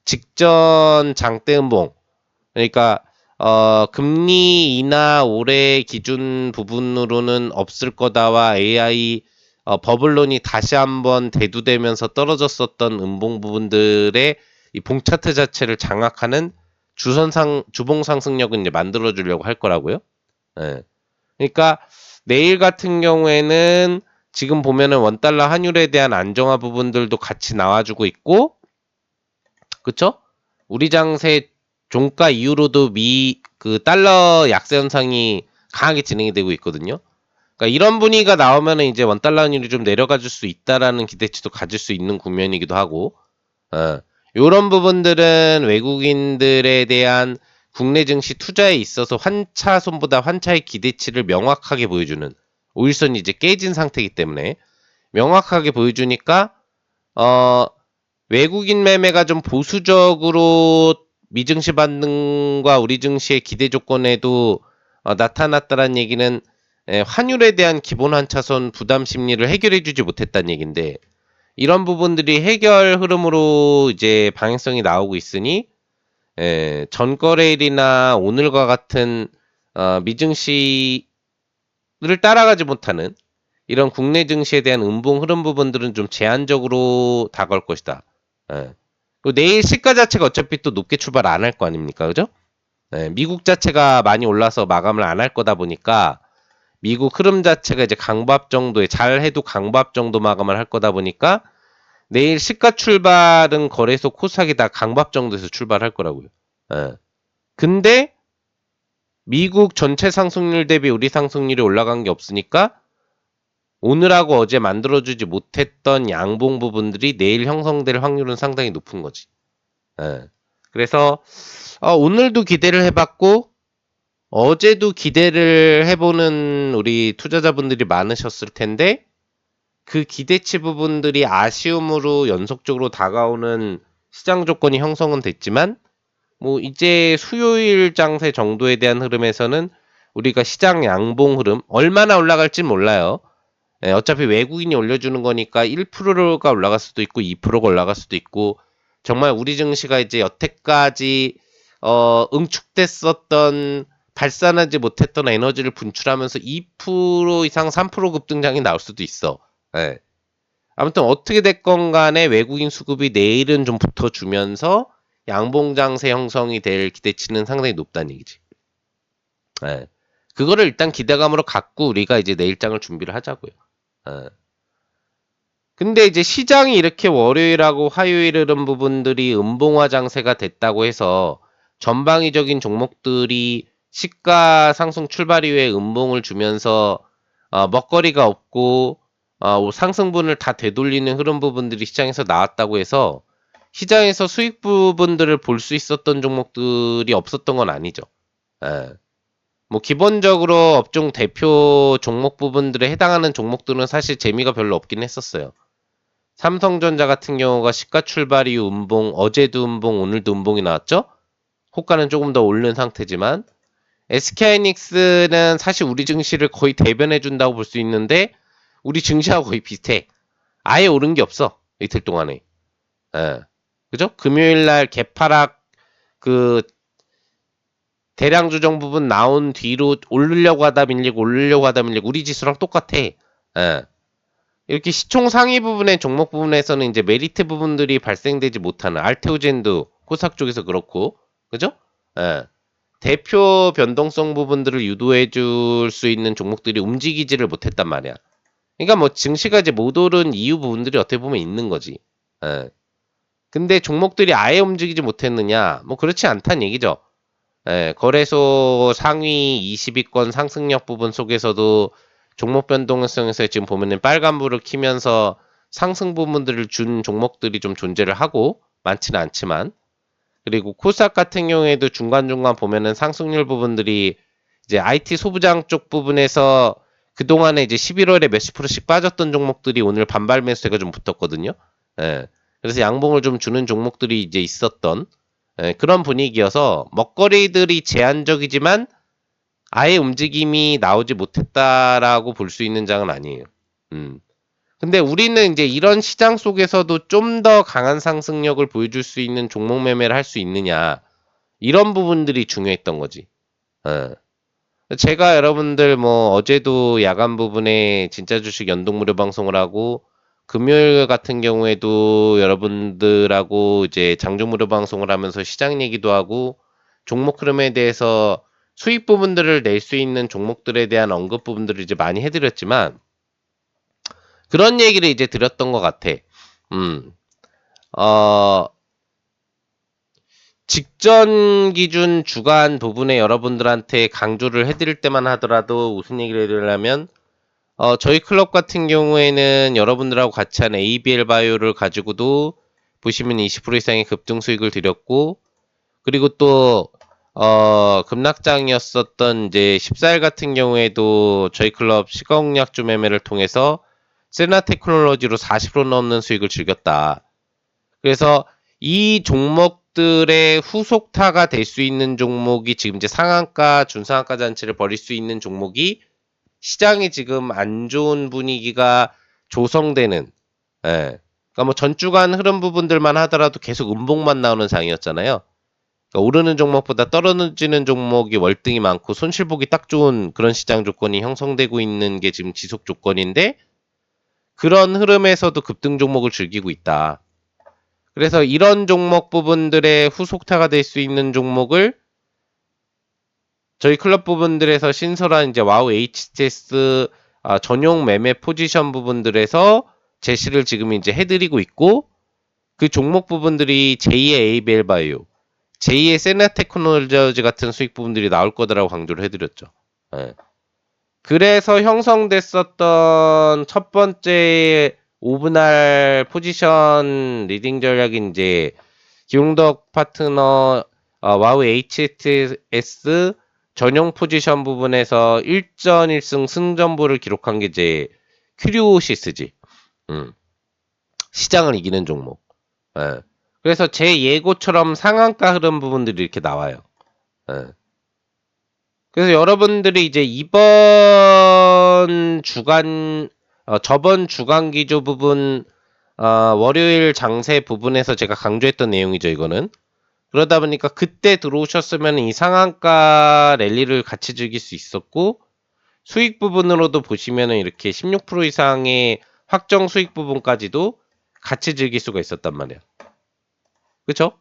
직전 장대음봉, 그러니까 금리 인하 올해 기준 부분으로는 없을 거다와 AI 버블론이 다시 한번 대두되면서 떨어졌었던 음봉 부분들의 이 봉 차트 자체를 장악하는 주봉 상승력은 이제 만들어 주려고 할 거라고요. 예. 그러니까 내일 같은 경우에는 지금 보면은 원달러 환율에 대한 안정화 부분들도 같이 나와주고 있고, 그쵸? 우리 장세 종가 이후로도 그 달러 약세 현상이 강하게 진행이 되고 있거든요. 그러니까 이런 분위기가 나오면은 이제 원달러 환율이 좀 내려가 줄 수 있다라는 기대치도 가질 수 있는 국면이기도 하고, 요런 부분들은 외국인들에 대한 국내 증시 투자에 있어서 환차손보다 환차의 기대치를 명확하게 보여주는, 오일선이 이제 깨진 상태이기 때문에 명확하게 보여주니까 외국인 매매가 좀 보수적으로 미증시 반등과 우리 증시의 기대 조건에도 나타났다는 얘기는 환율에 대한 기본 환차손 부담 심리를 해결해주지 못했다는 얘기인데, 이런 부분들이 해결 흐름으로 이제 방향성이 나오고 있으니 전거래일이나 오늘과 같은 미증시를 따라가지 못하는 이런 국내 증시에 대한 음봉 흐름 부분들은 좀 제한적으로 다가올 것이다. 예. 그리고 내일 시가 자체가 어차피 또 높게 출발 안 할 거 아닙니까? 그죠? 미국 자체가 많이 올라서 마감을 안 할 거다 보니까 미국 흐름 자체가 이제 강밥 정도에 잘해도 강밥 정도 마감을 할 거다 보니까 내일 시가 출발은 거래소 코스닥이 다 강밥 정도에서 출발할 거라고요. 예. 근데 미국 전체 상승률 대비 우리 상승률이 올라간 게 없으니까 오늘하고 어제 만들어주지 못했던 양봉 부분들이 내일 형성될 확률은 상당히 높은 거지. 예. 그래서 오늘도 기대를 해봤고 어제도 기대를 해보는 우리 투자자분들이 많으셨을 텐데, 그 기대치 부분들이 아쉬움으로 연속적으로 다가오는 시장 조건이 형성은 됐지만, 뭐 이제 수요일 장세 정도에 대한 흐름에서는 우리가 시장 양봉 흐름 얼마나 올라갈지 몰라요. 어차피 외국인이 올려주는 거니까 1%가 올라갈 수도 있고 2%가 올라갈 수도 있고, 정말 우리 증시가 이제 여태까지 응축됐었던 발산하지 못했던 에너지를 분출하면서 2% 이상 3% 급등장이 나올 수도 있어. 예. 아무튼 어떻게 됐건 간에 외국인 수급이 내일은 좀 붙어주면서 양봉장세 형성이 될 기대치는 상당히 높다는 얘기지. 예. 그거를 일단 기대감으로 갖고 우리가 이제 내일장을 준비를 하자고요. 예. 근데 이제 시장이 이렇게 월요일하고 화요일 흐름 부분들이 음봉화 장세가 됐다고 해서 전방위적인 종목들이 시가 상승 출발 이후에 음봉을 주면서 먹거리가 없고 상승분을 다 되돌리는 흐름 부분들이 시장에서 나왔다고 해서 시장에서 수익 부분들을 볼 수 있었던 종목들이 없었던 건 아니죠. 예. 뭐 기본적으로 업종 대표 종목 부분들에 해당하는 종목들은 사실 재미가 별로 없긴 했었어요. 삼성전자 같은 경우가 시가 출발 이후 음봉, 어제도 음봉, 오늘도 음봉이 나왔죠? 호가는 조금 더 오른 상태지만, SK하이닉스는 사실 우리 증시를 거의 대변해 준다고 볼 수 있는데 우리 증시하고 거의 비슷해. 아예 오른 게 없어, 이틀 동안에. 예. 그죠? 금요일날 개파락 그 대량 조정 부분 나온 뒤로 오르려고 하다 밀리고 오르려고 하다 밀리고 우리 지수랑 똑같아. 예. 이렇게 시총 상위 부분의 종목 부분에서는 이제 메리트 부분들이 발생되지 못하는 알테오젠도 코스닥 쪽에서 그렇고, 그죠? 예. 대표 변동성 부분들을 유도해 줄 수 있는 종목들이 움직이지를 못했단 말이야. 그러니까 뭐 증시가 이제 못 오른 이유 부분들이 어떻게 보면 있는 거지. 예. 근데 종목들이 아예 움직이지 못했느냐? 뭐 그렇지 않다는 얘기죠. 예, 거래소 상위 20위권 상승력 부분 속에서도 종목 변동성에서 지금 보면은 빨간불을 켜면서 상승 부분들을 준 종목들이 좀 존재를 하고 많지는 않지만, 그리고 코스닥 같은 경우에도 중간중간 보면은 상승률 부분들이 이제 IT 소부장 쪽 부분에서 그동안에 이제 11월에 몇십 프로씩 빠졌던 종목들이 오늘 반발 매수세가 좀 붙었거든요. 예. 그래서 양봉을 좀 주는 종목들이 이제 있었던, 예, 그런 분위기여서 먹거리들이 제한적이지만 아예 움직임이 나오지 못했다라고 볼 수 있는 장은 아니에요. 근데 우리는 이제 이런 시장 속에서도 좀 더 강한 상승력을 보여줄 수 있는 종목 매매를 할 수 있느냐, 이런 부분들이 중요했던 거지. 어. 제가 여러분들 뭐 어제도 야간 부분에 진짜 주식 연동 무료 방송을 하고, 금요일 같은 경우에도 여러분들하고 이제 장중 무료 방송을 하면서 시장 얘기도 하고, 종목 흐름에 대해서 수익 부분들을 낼 수 있는 종목들에 대한 언급 부분들을 이제 많이 해드렸지만, 그런 얘기를 이제 드렸던 것 같아. 어, 직전 기준 주간 부분에 여러분들한테 강조를 해드릴 때만 하더라도 무슨 얘기를 해드리려면, 저희 클럽 같은 경우에는 여러분들하고 같이 한 ABL 바이오를 가지고도 보시면 20% 이상의 급등 수익을 드렸고, 그리고 또, 급락장이었었던 이제 14일 같은 경우에도 저희 클럽 시가공략주 매매를 통해서 세나 테크놀로지로 40% 넘는 수익을 즐겼다. 그래서 이 종목들의 후속타가 될 수 있는 종목이 지금 이제 상한가, 준상한가 잔치를 벌일 수 있는 종목이 시장이 지금 안 좋은 분위기가 조성되는, 예. 그러니까 뭐 전주간 흐름 부분들만 하더라도 계속 음봉만 나오는 장이었잖아요. 그러니까 오르는 종목보다 떨어지는 종목이 월등히 많고 손실보기 딱 좋은 그런 시장 조건이 형성되고 있는 게 지금 지속 조건인데, 그런 흐름에서도 급등 종목을 즐기고 있다. 그래서 이런 종목 부분들의 후속타가 될 수 있는 종목을 저희 클럽 부분들에서 신설한 이제 와우 HTS 전용 매매 포지션 부분들에서 제시를 지금 이제 해드리고 있고, 그 종목 부분들이 제2의 ABL 바이오, 제2의 세나 테크놀로지 같은 수익 부분들이 나올 거다라고 강조를 해드렸죠. 예. 그래서 형성됐었던 첫 번째 5분할 포지션 리딩 전략인 이제 기용덕 파트너 와우 HTS 전용 포지션 부분에서 1전 1승 승전보를 기록한 게 이제 큐리오시스지. 시장을 이기는 종목. 예. 그래서 제 예고처럼 상한가 흐름 부분들이 이렇게 나와요. 예. 그래서 여러분들이 이제 이번 주간, 저번 주간 기조 부분, 월요일 장세 부분에서 제가 강조했던 내용이죠, 이거는. 그러다 보니까 그때 들어오셨으면 이 상한가 랠리를 같이 즐길 수 있었고, 수익 부분으로도 보시면은 이렇게 16% 이상의 확정 수익 부분까지도 같이 즐길 수가 있었단 말이야. 그쵸?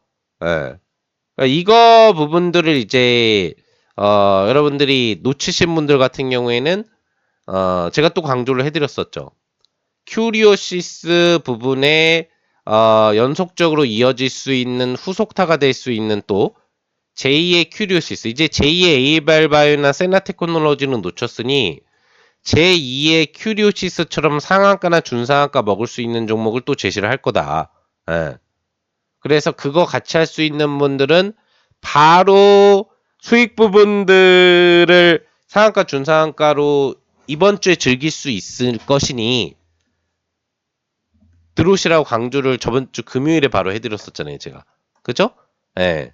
예. 그러니까 이거 부분들을 이제 여러분들이 놓치신 분들 같은 경우에는 제가 또 강조를 해드렸었죠. 큐리오시스 부분에 연속적으로 이어질 수 있는 후속타가 될 수 있는 또 제2의 큐리오시스, 이제 제2의 에이발바이오나 세나테크놀로지는 놓쳤으니 제2의 큐리오시스처럼 상한가나 준상한가 먹을 수 있는 종목을 또 제시를 할 거다. 예. 그래서 그거 같이 할 수 있는 분들은 바로 수익 부분들을 상한가, 준상한가로 이번 주에 즐길 수 있을 것이니 들어오시라고 강조를 저번 주 금요일에 바로 해드렸었잖아요, 제가. 그죠? 예.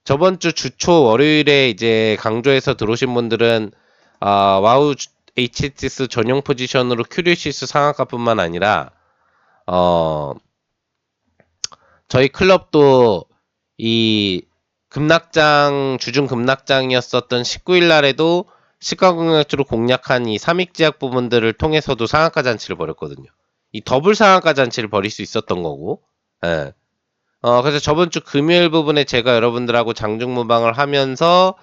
저번 주 주초 월요일에 이제 강조해서 들어오신 분들은 와우 HTS 전용 포지션으로 큐리시스 상한가뿐만 아니라 저희 클럽도 이 급락장, 주중 급락장이었었던 19일 날에도 시가공략주로 공략한 이 삼익제약 부분들을 통해서도 상한가 잔치를 벌였거든요. 이 더블 상한가 잔치를 벌일 수 있었던 거고, 예. 그래서 저번 주 금요일 부분에 제가 여러분들하고 장중무방을 하면서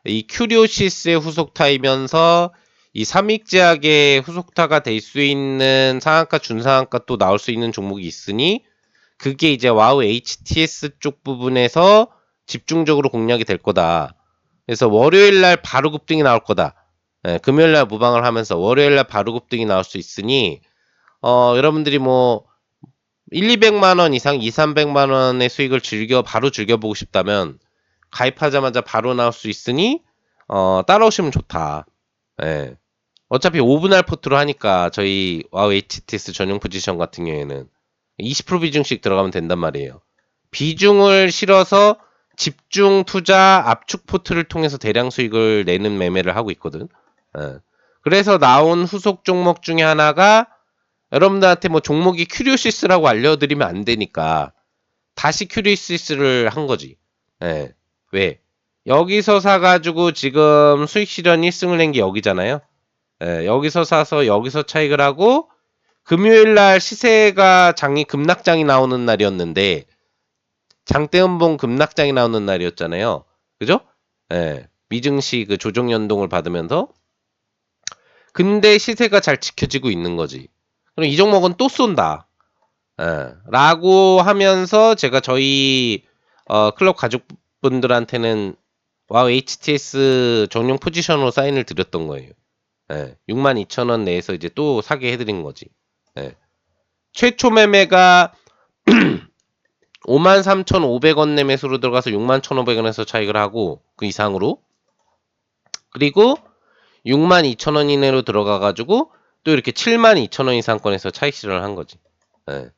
이 큐리오시스의 후속타이면서 이 삼익제약의 후속타가 될 수 있는 상한가, 준상한가 또 나올 수 있는 종목이 있으니 그게 이제 와우 HTS 쪽 부분에서 집중적으로 공략이 될 거다. 그래서 월요일날 바로 급등이 나올 거다. 예, 금요일날 무방을 하면서 월요일날 바로 급등이 나올 수 있으니 여러분들이 뭐 1, 200만 원 이상 2, 300만 원의 수익을 바로 즐겨보고 싶다면 가입하자마자 바로 나올 수 있으니 따라오시면 좋다. 예. 어차피 5분할 포트로 하니까 저희 와우 HTS 전용 포지션 같은 경우에는 20% 비중씩 들어가면 된단 말이에요. 비중을 실어서 집중 투자 압축 포트를 통해서 대량 수익을 내는 매매를 하고 있거든. 예. 그래서 나온 후속 종목 중에 하나가 여러분들한테 뭐 종목이 큐리오시스라고 알려드리면 안 되니까 다시 큐리오시스를 한 거지. 예. 왜? 여기서 사가지고 지금 수익 실현 1승을 낸 게 여기잖아요. 예, 여기서 사서 여기서 차익을 하고 금요일날 시세가 급락장이 나오는 날이었는데 장대음봉 급락장이 나오는 날이었잖아요. 그죠? 예, 미증시 그 조정연동을 받으면서 근데 시세가 잘 지켜지고 있는 거지. 그럼 이 종목은 또 쏜다. 예, 라고 하면서 제가 저희 클럽 가족분들한테는 와우 HTS 전용 포지션으로 사인을 드렸던 거예요. 예, 62,000원 내에서 이제 또 사게 해드린 거지. 예. 최초 매매가 53,500원 내 매수로 들어가서 61,500원에서 차익을 하고 그 이상으로 그리고 62,000원 이내로 들어가가지고 또 이렇게 72,000원 이상권에서 차익 실현을 한 거지. 예.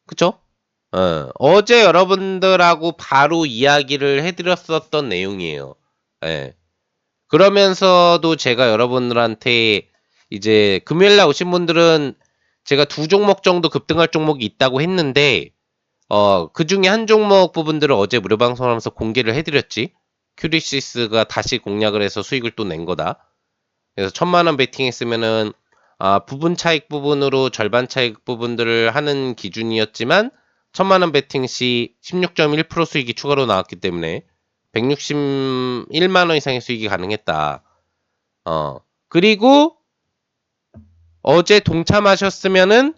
그쵸? 어제 여러분들하고 바로 이야기를 해드렸었던 내용이에요. 예. 그러면서도 제가 여러분들한테 이제 금요일날 오신 분들은 제가 2종목 정도 급등할 종목이 있다고 했는데 그 중에 한 종목 부분들을 어제 무료 방송하면서 공개를 해드렸지. 큐리시스가 다시 공략을 해서 수익을 또 낸 거다. 그래서 1,000만원 베팅했으면은 부분 차익 부분으로 절반 차익 부분들을 하는 기준이었지만 1,000만원 베팅 시 16.1% 수익이 추가로 나왔기 때문에 161만원 이상의 수익이 가능했다. 그리고 어제 동참하셨으면은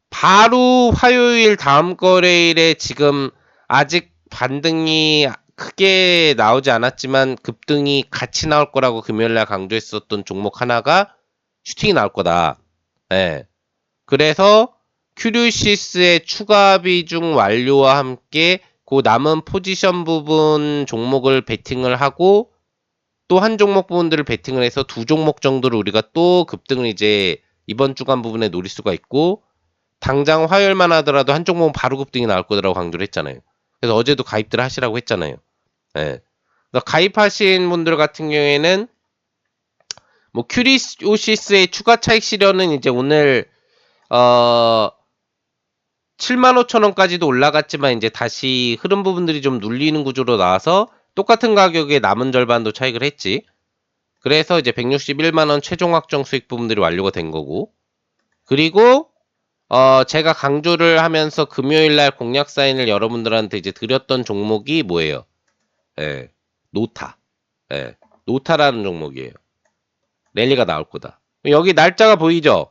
바로 화요일 다음 거래일에 지금 아직 반등이 크게 나오지 않았지만 급등이 같이 나올 거라고 금요일날 강조했었던 종목 하나가 슈팅이 나올 거다. 예. 그래서 큐리시스의 추가 비중 완료와 함께 그 남은 포지션 부분 종목을 베팅을 하고 또 한 종목 부분들을 베팅을 해서 2종목 정도를 우리가 또 급등을 이제 이번 주간 부분에 노릴 수가 있고 당장 화요일만 하더라도 한 종목은 바로 급등이 나올 거라고 강조를 했잖아요. 그래서 어제도 가입들 하시라고 했잖아요. 예. 가입하신 분들 같은 경우에는 뭐 큐리오시스의 추가 차익 실현은 이제 오늘 75,000원까지도 올라갔지만 이제 다시 흐름 부분들이 좀 눌리는 구조로 나와서 똑같은 가격에 남은 절반도 차익을 했지. 그래서 이제 161만원 최종 확정 수익 부분들이 완료가 된 거고. 그리고 제가 강조를 하면서 금요일날 공략 사인을 여러분들한테 이제 드렸던 종목이 뭐예요? 예, 노타. 예, 노타라는 종목이에요. 랠리가 나올 거다. 여기 날짜가 보이죠?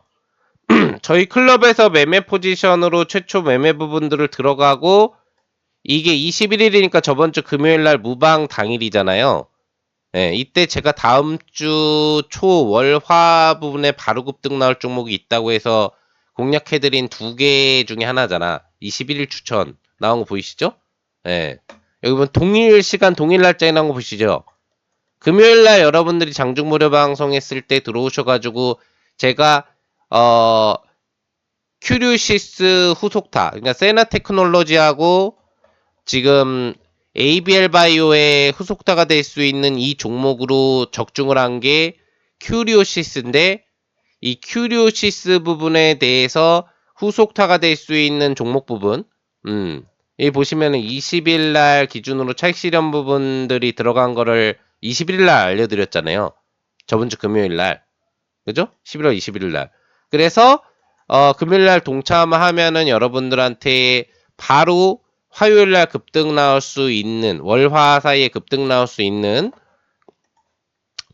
저희 클럽에서 매매 포지션으로 최초 매매 부분들을 들어가고 이게 21일이니까 저번 주 금요일 날 무방 당일이잖아요. 예, 이때 제가 다음 주 초 월화 부분에 바로 급등 나올 종목이 있다고 해서 공략해드린 2개 중에 하나잖아. 21일 추천 나온 거 보이시죠? 예. 여기 보면 동일 시간 동일 날짜에 나온 거 보시죠? 금요일 날 여러분들이 장중 무료 방송했을 때 들어오셔가지고 제가 큐리오시스 후속타 그러니까 세나 테크놀로지하고 지금 ABL 바이오의 후속타가 될 수 있는 이 종목으로 적중을 한 게 큐리오시스인데 이 큐리오시스 부분에 대해서 후속타가 될 수 있는 종목 부분 여기 보시면은 20일 날 기준으로 차익 실현 부분들이 들어간 거를 21일 날 알려드렸잖아요. 저번 주 금요일 날. 그죠? 11월 21일 날. 그래서 금요일 날 동참하면은 여러분들한테 바로 화요일 날 급등 나올 수 있는 월화 사이에 급등 나올 수 있는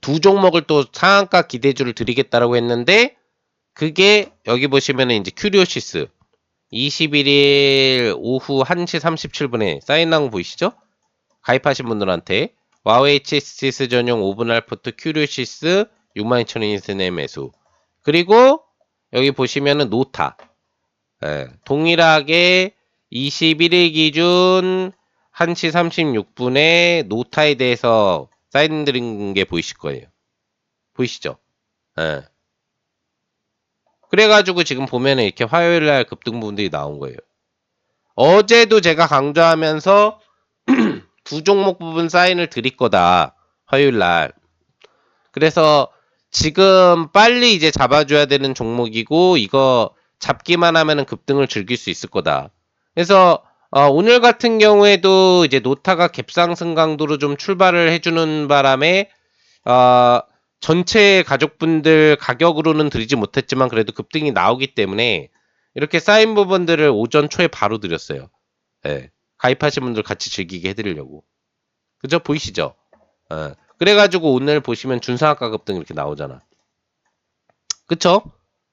2종목을 또 상한가 기대주를 드리겠다라고 했는데 그게 여기 보시면은 이제 큐리오시스 21일 오후 1시 37분에 사인한 거 보이시죠? 가입하신 분들한테 와우 HTS 전용 5분 알포트 큐리오시스 62,000원이 매수. 그리고 여기 보시면은 노타. 예, 동일하게 21일 기준 1시 36분에 노타에 대해서 사인 드린 게 보이실 거예요. 보이시죠? 예. 그래가지고 지금 보면은 이렇게 화요일날 급등 부분들이 나온 거예요. 어제도 제가 강조하면서 두 종목 부분 사인을 드릴 거다. 화요일날. 그래서 지금 빨리 이제 잡아줘야 되는 종목이고 이거 잡기만 하면은 급등을 즐길 수 있을 거다. 그래서 오늘 같은 경우에도 이제 노타가 갭상승 강도로 좀 출발을 해주는 바람에 어, 전체 가족분들 가격으로는 드리지 못했지만 그래도 급등이 나오기 때문에 이렇게 쌓인 부분들을 오전 초에 바로 드렸어요. 예, 가입하신 분들 같이 즐기게 해드리려고. 그죠? 보이시죠? 예. 그래가지고 오늘 보시면 준상한가 급등 이렇게 나오잖아. 그쵸?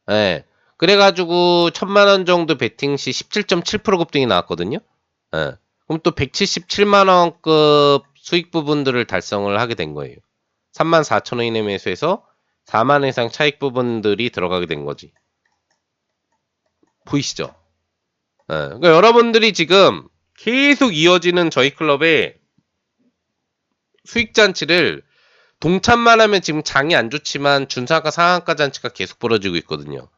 예. 그래가지고 1,000만원 정도 베팅 시 17.7% 급등이 나왔거든요. 예. 그럼 또 177만원급 수익 부분들을 달성을 하게 된 거예요. 34,000원 이내 매수해서 4만원 이상 차익 부분들이 들어가게 된 거지. 보이시죠? 예. 그러니까 여러분들이 지금 계속 이어지는 저희 클럽의 수익 잔치를 동참만 하면 지금 장이 안 좋지만 준상가 상한가 잔치가 계속 벌어지고 있거든요.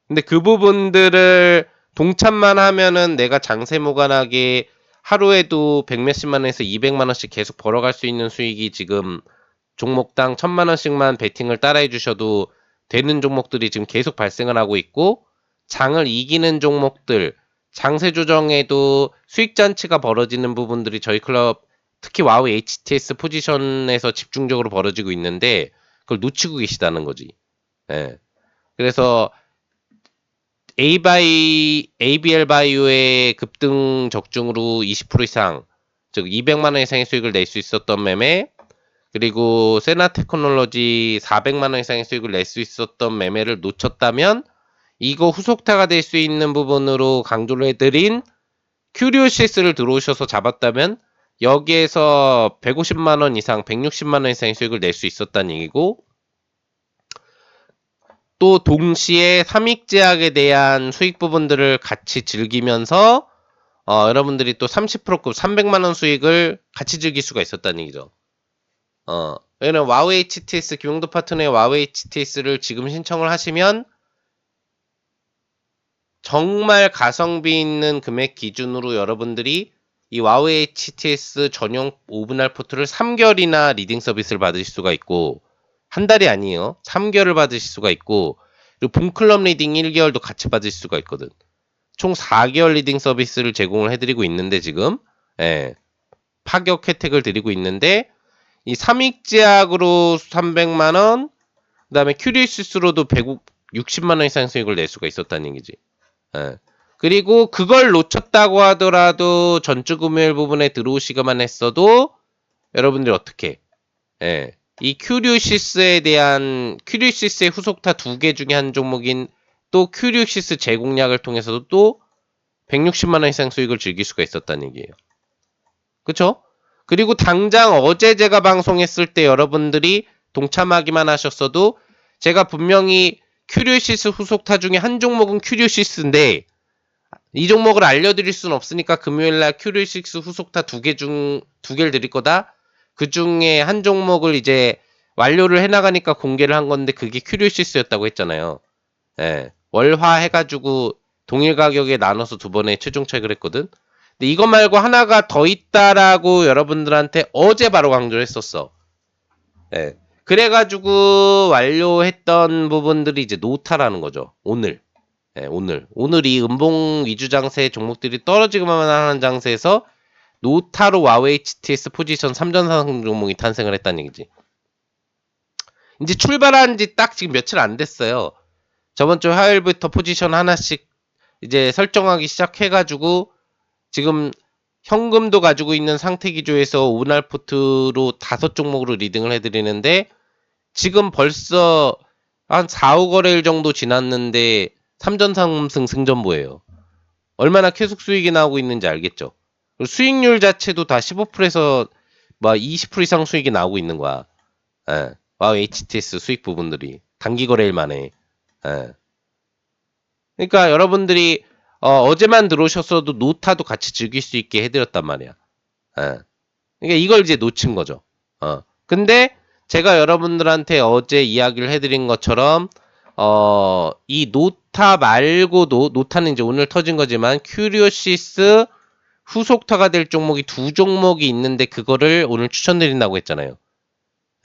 근데 그 부분들을 동참만 하면은 내가 장세 무관하게 하루에도 100몇십만 원에서 200만 원씩 계속 벌어갈 수 있는 수익이 지금 종목당 1,000만 원씩만 베팅을 따라해 주셔도 되는 종목들이 지금 계속 발생을 하고 있고 장을 이기는 종목들 장세 조정에도 수익 잔치가 벌어지는 부분들이 저희 클럽 특히 와우 HTS 포지션에서 집중적으로 벌어지고 있는데 그걸 놓치고 계시다는 거지. 예. 그래서 ABL 바이오의 급등 적중으로 20% 이상, 즉 200만 원 이상의 수익을 낼 수 있었던 매매, 그리고 세나 테크놀로지 400만 원 이상의 수익을 낼 수 있었던 매매를 놓쳤다면 이거 후속타가 될 수 있는 부분으로 강조를 해드린 큐리오시스를 들어오셔서 잡았다면 여기에서 150만 원 이상, 160만 원 이상의 수익을 낼 수 있었다는 얘기고 또 동시에 삼익제약에 대한 수익 부분들을 같이 즐기면서 여러분들이 또 30%급 300만 원 수익을 같이 즐길 수가 있었다는 얘기죠. 왜냐면 와우 HTS 김용도 파트너의 와우 HTS를 지금 신청을 하시면 정말 가성비 있는 금액 기준으로 여러분들이 이 와우 HTS 전용 5분할 포트를 3개월이나 리딩 서비스를 받으실 수가 있고 한 달이 아니에요. 3개월을 받으실 수가 있고 그리고 본클럽 리딩 1개월도 같이 받으실 수가 있거든. 총 4개월 리딩 서비스를 제공을 해드리고 있는데 지금 예, 파격 혜택을 드리고 있는데 이 삼익제약으로 300만원 그 다음에 큐리시스로도 160만원 이상 수익을 낼 수가 있었다는 얘기지. 예. 그리고 그걸 놓쳤다고 하더라도 전주 금요일 부분에 들어오시기만 했어도 여러분들이 어떻게 예. 이 큐리오시스에 대한 큐리오시스의 후속타 2개 중에 한 종목인 또 큐리오시스 제공약을 통해서도 또 160만원 이상 수익을 즐길 수가 있었다는 얘기예요. 그쵸? 그리고 당장 어제 제가 방송했을 때 여러분들이 동참하기만 하셨어도 제가 분명히 큐리오시스 후속타 중에 한 종목은 큐리오시스인데 이 종목을 알려드릴 수는 없으니까 금요일날 큐리오시스 후속타 2개를 드릴 거다. 그 중에 한 종목을 이제 완료를 해나가니까 공개를 한 건데 그게 큐리오시스였다고 했잖아요. 예. 월화 해가지고 동일 가격에 나눠서 2번에 최종 체크를 했거든. 근데 이거 말고 하나가 더 있다라고 여러분들한테 어제 바로 강조를 했었어. 예. 그래가지고 완료했던 부분들이 이제 노타라는 거죠. 오늘. 예, 오늘 이 음봉 위주 장세 종목들이 떨어지기만 하는 장세에서 노타로 와우 HTS 포지션 3전상 종목이 탄생을 했다는 얘기지. 이제 출발한 지 딱 지금 며칠 안 됐어요. 저번 주 화요일부터 포지션 하나씩 이제 설정하기 시작해가지고 지금 현금도 가지고 있는 상태 기조에서 오날 포트로 5종목으로 리딩을 해드리는데 지금 벌써 한 4, 5거래일 정도 지났는데 3전 3승 승전보예요. 얼마나 계속 수익이 나오고 있는지 알겠죠? 그리고 수익률 자체도 다 15%에서 막 20% 이상 수익이 나오고 있는 거야. 예. 와우 HTS 수익 부분들이 단기 거래일 만에. 예. 그러니까 여러분들이 어제만 들어오셨어도 노타도 같이 즐길 수 있게 해드렸단 말이야. 예. 그러니까 이걸 이제 놓친 거죠. 근데 제가 여러분들한테 어제 이야기를 해드린 것처럼 이 노타 말고도 노타는 이제 오늘 터진 거지만 큐리오시스 후속타가 될 종목이 두 종목이 있는데 그거를 오늘 추천드린다고 했잖아요.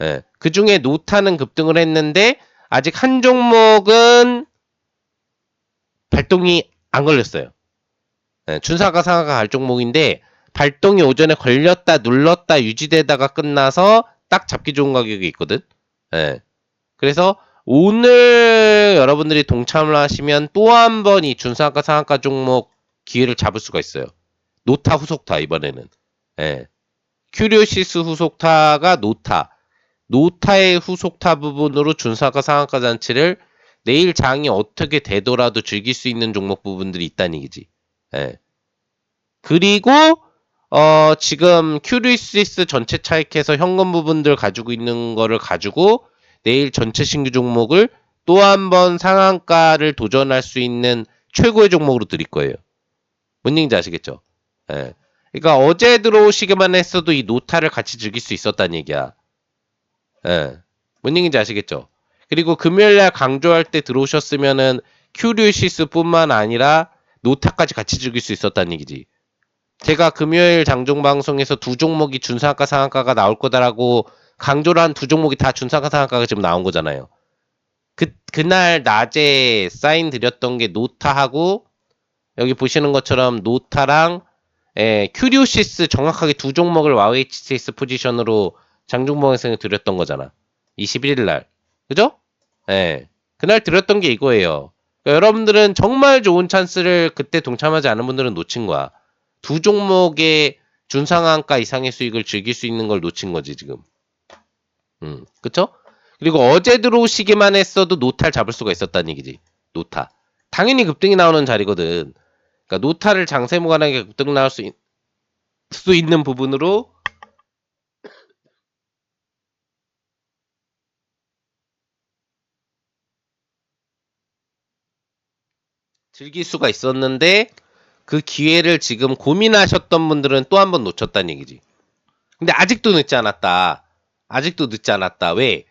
예. 그 중에 노타는 급등을 했는데 아직 한 종목은 발동이 안 걸렸어요. 예. 춘사가 상하가 갈 종목인데 발동이 오전에 걸렸다 눌렀다 유지되다가 끝나서 딱 잡기 좋은 가격이 있거든. 예. 그래서 오늘 여러분들이 동참을 하시면 또 한 번 이 준상가 상한가 종목 기회를 잡을 수가 있어요. 노타 후속타 이번에는. 예. 큐리오시스 후속타가 노타. 노타의 후속타 부분으로 준상가 상한가 잔치를 내일 장이 어떻게 되더라도 즐길 수 있는 종목 부분들이 있다는 얘기지. 예. 그리고 지금 큐리오시스 전체 차익해서 현금 부분들 가지고 있는 거를 가지고 내일 전체 신규 종목을 또 한 번 상한가를 도전할 수 있는 최고의 종목으로 드릴 거예요. 뭔 얘기인지 아시겠죠? 예. 그러니까 어제 들어오시기만 했어도 이 노타를 같이 즐길 수 있었다는 얘기야. 예. 뭔 얘기인지 아시겠죠? 그리고 금요일날 강조할 때 들어오셨으면은 큐리오시스뿐만 아니라 노타까지 같이 즐길 수 있었다는 얘기지. 제가 금요일 장종 방송에서 두 종목이 준상가 상한가가 나올 거다라고 강조를 한 두 종목이 다 준상가 상한가가 지금 나온 거잖아요. 그날 낮에 사인 드렸던 게 노타하고 여기 보시는 것처럼 노타랑 큐리오시스 정확하게 두 종목을 와우 HTS 포지션으로 장종 방송에 드렸던 거잖아. 21일 날. 그죠? 예. 그날 드렸던 게 이거예요. 그러니까 여러분들은 정말 좋은 찬스를 그때 동참하지 않은 분들은 놓친 거야. 두 종목의 준상한가 이상의 수익을 즐길 수 있는 걸 놓친 거지 지금. 그쵸? 그리고 어제 들어오시기만 했어도 노타를 잡을 수가 있었다는 얘기지. 노타. 당연히 급등이 나오는 자리거든. 그러니까 노타를 장세 무관하게 급등 나올 수 있는 부분으로 즐길 수가 있었는데 그 기회를 지금 고민하셨던 분들은 또 한 번 놓쳤다는 얘기지. 근데 아직도 늦지 않았다. 아직도 늦지 않았다. 왜?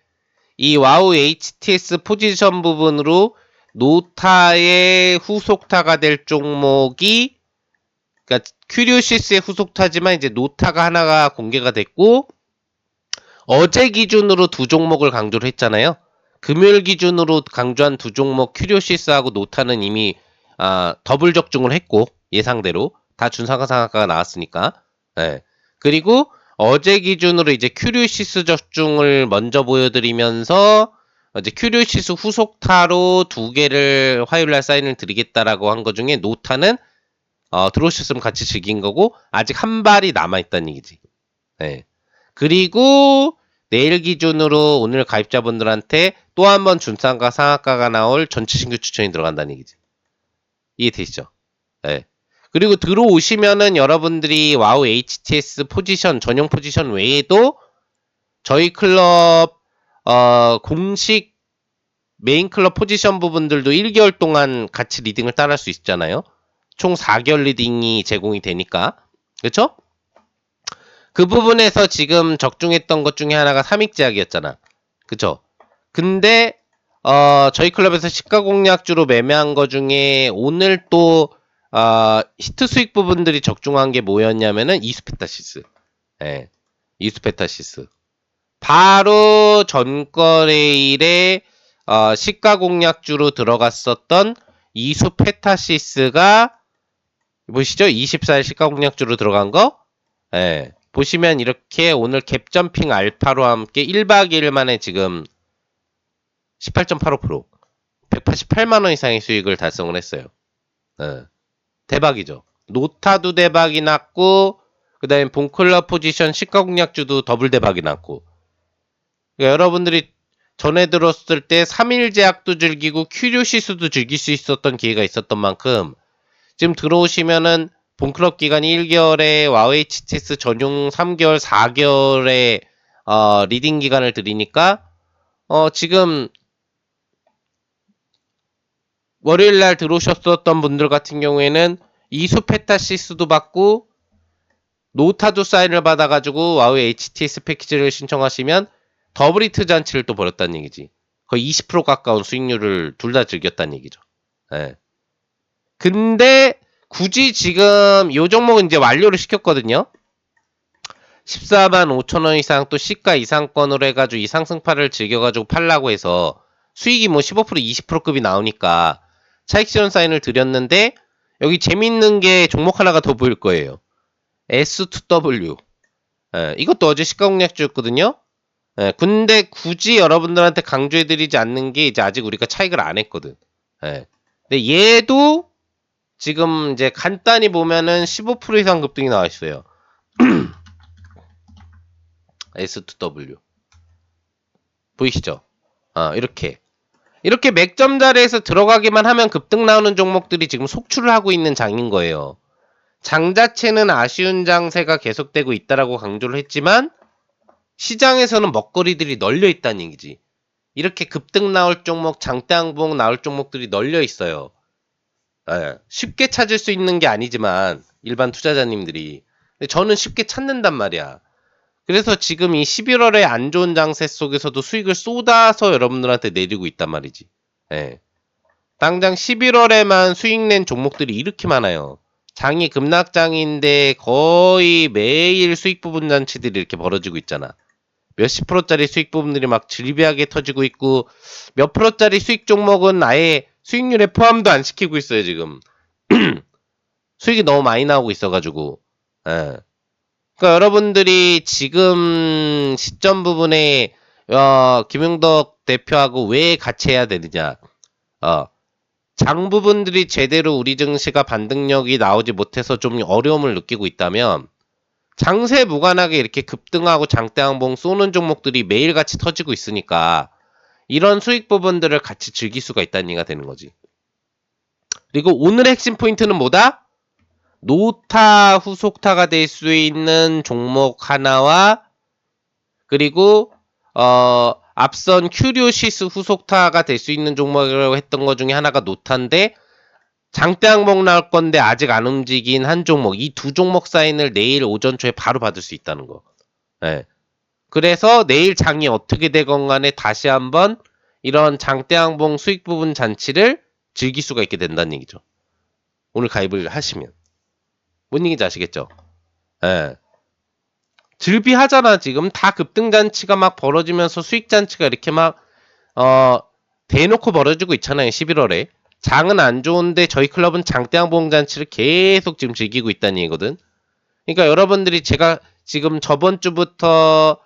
이 와우 HTS 포지션 부분으로 노타의 후속타가 될 종목이 그러니까 큐리오시스의 후속타지만 이제 노타가 하나가 공개가 됐고 어제 기준으로 두 종목을 강조를 했잖아요. 금요일 기준으로 강조한 두 종목 큐리오시스하고 노타는 이미 더블 적중을 했고 예상대로 다 준상가 상한가가 나왔으니까. 네. 그리고 어제 기준으로 이제 큐리오시스 적중을 먼저 보여드리면서 이제 큐리오시스 후속타로 두 개를 화요일날 사인을 드리겠다라고 한 것 중에 노타는 들어오셨으면 같이 즐긴 거고 아직 한 발이 남아있다는 얘기지. 네. 그리고 내일 기준으로 오늘 가입자분들한테 또 한 번 준상가 상한가가 나올 전체 신규 추천이 들어간다는 얘기지. 이해되시죠? 네. 그리고 들어오시면은 여러분들이 와우 HTS 포지션 전용 포지션 외에도 저희 클럽 공식 메인 클럽 포지션 부분들도 1개월 동안 같이 리딩을 따라할 수 있잖아요. 총 4개월 리딩이 제공이 되니까. 그렇죠? 그 부분에서 지금 적중했던 것 중에 하나가 3익 제약이었잖아. 그쵸? 근데 저희 클럽에서 시가 공략주로 매매한 것 중에 오늘 또 히트 수익 부분들이 적중한 게 뭐였냐면은 이수페타시스. 예. 이수페타시스. 바로 전거래일에 시가 공략주로 들어갔었던 이수페타시스가 보시죠? 24일 시가 공략주로 들어간 거. 예. 보시면 이렇게 오늘 갭점핑 알파로 함께 1박 2일 만에 지금 18.85% 188만원 이상의 수익을 달성을 했어요. 대박이죠. 노타도 대박이 났고 그 다음에 본클럽 포지션 시가 공략주도 더블 대박이 났고 그러니까 여러분들이 전에 들었을 때 3일 제약도 즐기고 큐리오시스도 즐길 수 있었던 기회가 있었던 만큼 지금 들어오시면은 본클럽 기간이 1개월에 와우 HTS 전용 3개월, 4개월의 리딩 기간을 드리니까 지금 월요일날 들어오셨었던 분들 같은 경우에는 이수 페타시스도 받고 노타도 사인을 받아가지고 와우 HTS 패키지를 신청하시면 더블 히트 잔치를 또 벌였다는 얘기지. 거의 20% 가까운 수익률을 둘 다 즐겼다는 얘기죠. 예. 근데 굳이 지금 요 종목은 이제 완료를 시켰거든요. 14만 5천원 이상 또 시가 이상권으로 해가지고 이 상승파를 즐겨가지고 팔라고 해서 수익이 뭐 15% 20%급이 나오니까 차익 실현 사인을 드렸는데 여기 재밌는 게 종목 하나가 더 보일 거예요. S2W. 예, 이것도 어제 시가 공략주였거든요. 예, 근데 굳이 여러분들한테 강조해드리지 않는 게 이제 아직 우리가 차익을 안 했거든. 예. 근데 얘도 지금 이제 간단히 보면은 15% 이상 급등이 나와 있어요. S2W. 보이시죠? 이렇게 맥점 자리에서 들어가기만 하면 급등 나오는 종목들이 지금 속출을 하고 있는 장인 거예요. 장 자체는 아쉬운 장세가 계속되고 있다라고 강조를 했지만 시장에서는 먹거리들이 널려 있다는 얘기지. 이렇게 급등 나올 종목, 장대항복 나올 종목들이 널려 있어요. 예, 쉽게 찾을 수 있는 게 아니지만 일반 투자자님들이 근데 저는 쉽게 찾는단 말이야. 그래서 지금 이 11월의 안 좋은 장세 속에서도 수익을 쏟아서 여러분들한테 내리고 있단 말이지. 예. 당장 11월에만 수익 낸 종목들이 이렇게 많아요. 장이 급락장인데 거의 매일 수익 부분 잔치들이 이렇게 벌어지고 있잖아. 몇십 프로짜리 수익 부분들이 막 질비하게 터지고 있고 몇 프로짜리 수익 종목은 아예 수익률에 포함도 안 시키고 있어요 지금. 수익이 너무 많이 나오고 있어가지고. 예. 그러니까 여러분들이 지금 시점 부분에 김용덕 대표하고 왜 같이 해야 되느냐. 장 부분들이 제대로 우리 증시가 반등력이 나오지 못해서 좀 어려움을 느끼고 있다면 장세 무관하게 이렇게 급등하고 장대항봉 쏘는 종목들이 매일같이 터지고 있으니까 이런 수익 부분들을 같이 즐길 수가 있다는 얘기가 되는 거지. 그리고 오늘의 핵심 포인트는 뭐다? 노타 후속타가 될 수 있는 종목 하나와 그리고 앞선 큐리오시스 후속타가 될 수 있는 종목이라고 했던 것 중에 하나가 노타인데 장대항목 나올 건데 아직 안 움직인 한 종목 이 두 종목 사인을 내일 오전 초에 바로 받을 수 있다는 거. 예. 그래서 내일 장이 어떻게 되건 간에 다시 한번 이런 장대항봉 수익 부분 잔치를 즐길 수가 있게 된다는 얘기죠. 오늘 가입을 하시면. 뭔 얘기인지 아시겠죠? 예. 즐비하잖아 지금 다 급등잔치가 막 벌어지면서 수익잔치가 이렇게 막 대놓고 벌어지고 있잖아요 11월에. 장은 안 좋은데 저희 클럽은 장대항봉 잔치를 계속 지금 즐기고 있다는 얘기거든. 그러니까 여러분들이 제가 지금 저번 주부터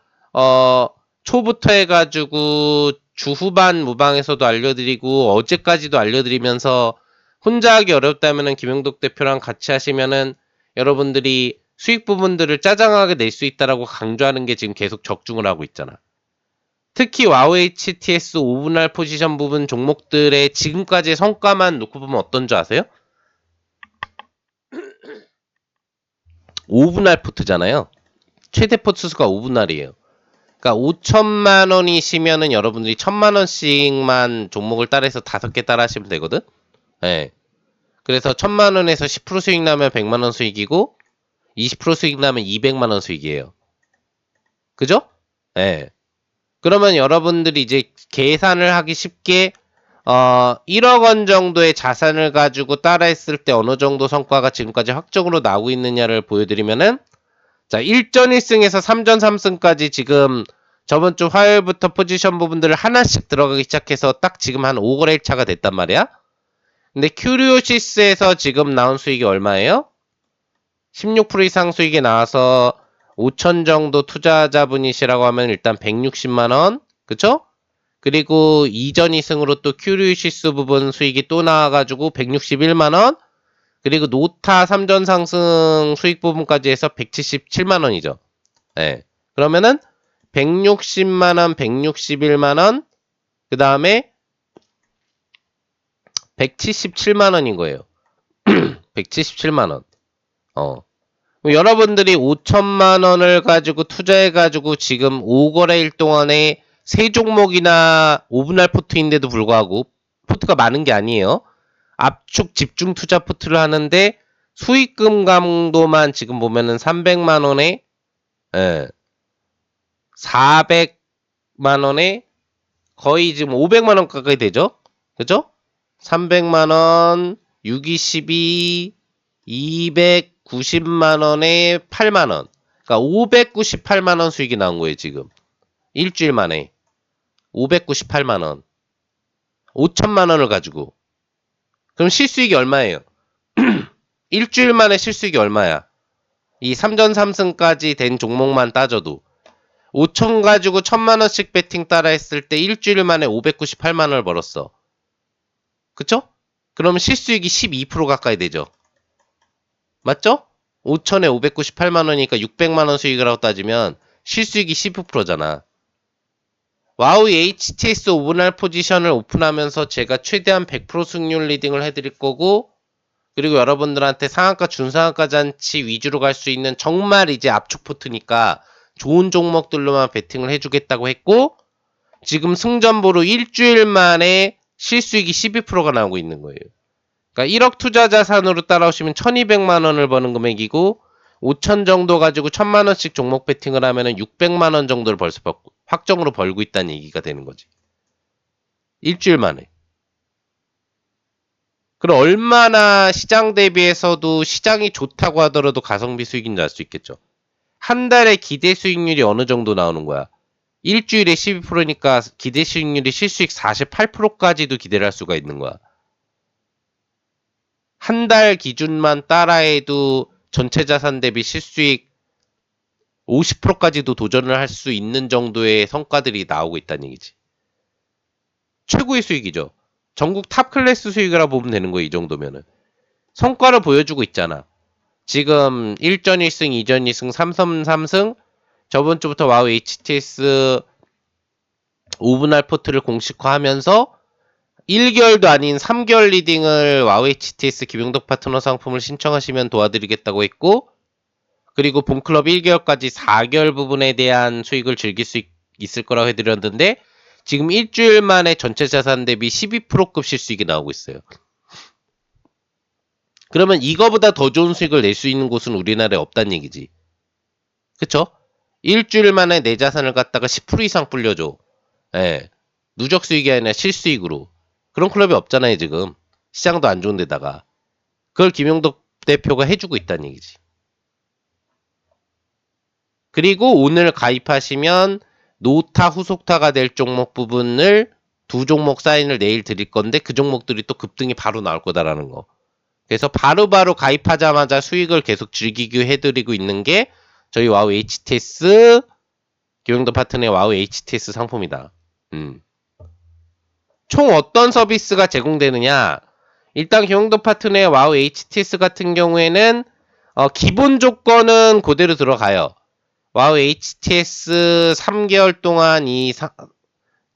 초부터 해가지고 주 후반 무방에서도 알려드리고 어제까지도 알려드리면서 혼자 하기 어렵다면은 김용덕 대표랑 같이 하시면은 여러분들이 수익 부분들을 짜장하게 낼 수 있다라고 강조하는 게 지금 계속 적중을 하고 있잖아. 특히 와우 HTS 5분할 포지션 부분 종목들의 지금까지의 성과만 놓고 보면 어떤 줄 아세요? 5분할 포트잖아요. 최대 포트 수가 5분할이에요. 그러니까 5천만 원이시면은 여러분들이 1,000만 원씩만 종목을 따라해서 5개 따라 하시면 되거든. 예. 그래서 1,000만 원에서 10% 수익 나면 100만 원 수익이고 20% 수익 나면 200만 원 수익이에요. 그죠? 예. 그러면 여러분들이 이제 계산을 하기 쉽게 1억 원 정도의 자산을 가지고 따라했을 때 어느 정도 성과가 지금까지 확정으로 나오고 있느냐를 보여드리면은 자 1전 1승에서 3전 3승까지 지금 저번 주 화요일부터 포지션 부분들을 하나씩 들어가기 시작해서 딱 지금 한 5거래 1차가 됐단 말이야. 근데 큐리오시스에서 지금 나온 수익이 얼마예요? 16% 이상 수익이 나와서 5천 정도 투자자분이시라고 하면 일단 160만원 그쵸? 그리고 이전 2승으로 또 큐리오시스 부분 수익이 또 나와가지고 161만원 그리고 노타 3전 상승 수익 부분까지 해서 177만원이죠. 예. 그러면은 160만원, 161만원, 그 다음에 177만원인 거예요. 177만원. 여러분들이 5천만원을 가지고 투자해가지고 지금 5거래일 동안에 3종목이나 5분할 포트인데도 불구하고 포트가 많은 게 아니에요. 압축 집중 투자 포트를 하는데 수익금 강도만 지금 보면은 300만원에 400만원에 거의 지금 500만원 가까이 되죠? 그죠? 300만원, 6, 22, 290만원에 8만원. 그러니까 598만원 수익이 나온 거예요, 지금. 일주일 만에. 598만원. 5천만원을 가지고. 그럼 실수익이 얼마예요? 일주일 만에 실수익이 얼마야? 이 3전 3승까지 된 종목만 따져도 5천 가지고 1000만원씩 배팅 따라 했을 때 일주일 만에 598만원을 벌었어. 그쵸? 그러면 실수익이 12% 가까이 되죠. 맞죠? 5천에 598만원이니까 600만원 수익이라고 따지면 실수익이 15%잖아. 와우 HTS 5분할 포지션을 오픈하면서 제가 최대한 100% 승률 리딩을 해드릴 거고, 그리고 여러분들한테 상한가 준상한가 잔치 위주로 갈 수 있는 정말 이제 압축 포트니까 좋은 종목들로만 베팅을 해주겠다고 했고, 지금 승전보로 일주일 만에 실수익이 12%가 나오고 있는 거예요. 그러니까 1억 투자 자산으로 따라오시면 1200만원을 버는 금액이고, 5천 정도 가지고 1000만원씩 종목 베팅을 하면은 600만원 정도를 벌써 확정으로 벌고 있다는 얘기가 되는 거지. 일주일 만에. 그럼 얼마나 시장 대비해서도 시장이 좋다고 하더라도 가성비 수익인지 알 수 있겠죠. 한 달에 기대 수익률이 어느 정도 나오는 거야. 일주일에 12%니까 기대 수익률이 실수익 48%까지도 기대를 할 수가 있는 거야. 한 달 기준만 따라해도 전체 자산 대비 실수익 50%까지도 도전을 할 수 있는 정도의 성과들이 나오고 있다는 얘기지. 최고의 수익이죠. 전국 탑 클래스 수익이라 보면 되는 거예요. 이 정도면은. 성과를 보여주고 있잖아. 지금 1전 1승, 2전 2승, 3선 3승, 저번 주부터 와우 HTS 5분할 포트를 공식화하면서 1개월도 아닌 3개월 리딩을 와우 HTS 김용덕 파트너 상품을 신청하시면 도와드리겠다고 했고, 그리고 본클럽 1개월까지 4개월 부분에 대한 수익을 즐길 수 있을 거라고 해드렸는데, 지금 일주일 만에 전체 자산 대비 12%급 실수익이 나오고 있어요. 그러면 이거보다 더 좋은 수익을 낼 수 있는 곳은 우리나라에 없다는 얘기지. 그쵸? 일주일 만에 내 자산을 갖다가 10% 이상 불려줘. 예. 누적 수익이 아니라 실수익으로. 그런 클럽이 없잖아요, 지금. 시장도 안 좋은 데다가. 그걸 김용덕 대표가 해주고 있다는 얘기지. 그리고 오늘 가입하시면 노타 후속타가 될 종목 부분을 2종목 사인을 내일 드릴 건데, 그 종목들이 또 급등이 바로 나올 거다라는 거. 그래서 바로바로 가입하자마자 수익을 계속 즐기게 해드리고 있는 게 저희 와우 HTS 김용덕 파트너의 와우 HTS 상품이다. 총 어떤 서비스가 제공되느냐? 일단 김용덕 파트너의 와우 HTS 같은 경우에는 기본 조건은 그대로 들어가요. 와우 HTS 3개월 동안 이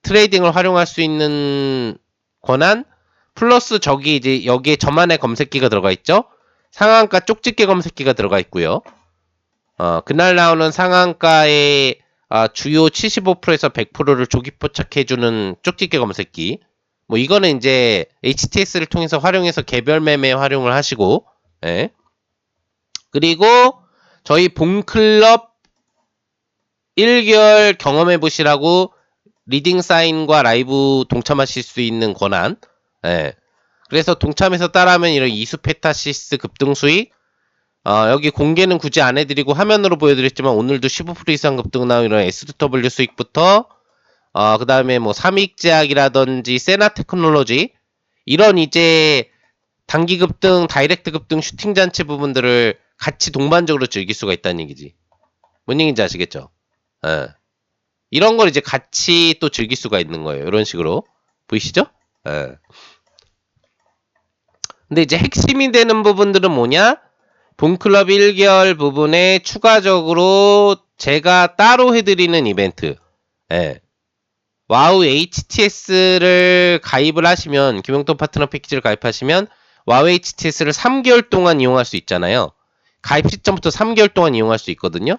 트레이딩을 활용할 수 있는 권한 플러스 저기 이제 여기에 저만의 검색기가 들어가 있죠. 상한가 쪽집게 검색기가 들어가 있고요. 그날 나오는 상한가의 주요 75%에서 100%를 조기 포착해주는 쪽집게 검색기. 뭐 이거는 이제 HTS를 통해서 활용해서 개별 매매 활용을 하시고, 예. 그리고 저희 본클럽 1개월 경험해 보시라고 리딩 사인과 라이브 동참하실 수 있는 권한. 예. 그래서 동참해서 따라하면 이런 이수페타시스 급등 수익. 여기 공개는 굳이 안 해드리고 화면으로 보여드렸지만 오늘도 15% 이상 급등 나온 이런 SW 수익부터 그 다음에 뭐 삼익제약이라든지 세나 테크놀로지 이런 이제 단기 급등, 다이렉트 급등, 슈팅 잔치 부분들을 같이 동반적으로 즐길 수가 있다는 얘기지. 뭔 얘기인지 아시겠죠? 예. 이런 걸 이제 같이 또 즐길 수가 있는 거예요. 이런 식으로. 보이시죠? 예. 근데 이제 핵심이 되는 부분들은 뭐냐? 본클럽 1개월 부분에 추가적으로 제가 따로 해드리는 이벤트. 예. 와우 HTS를 가입을 하시면, 김용돈 파트너 패키지를 가입하시면 와우 HTS를 3개월 동안 이용할 수 있잖아요. 가입 시점부터 3개월 동안 이용할 수 있거든요.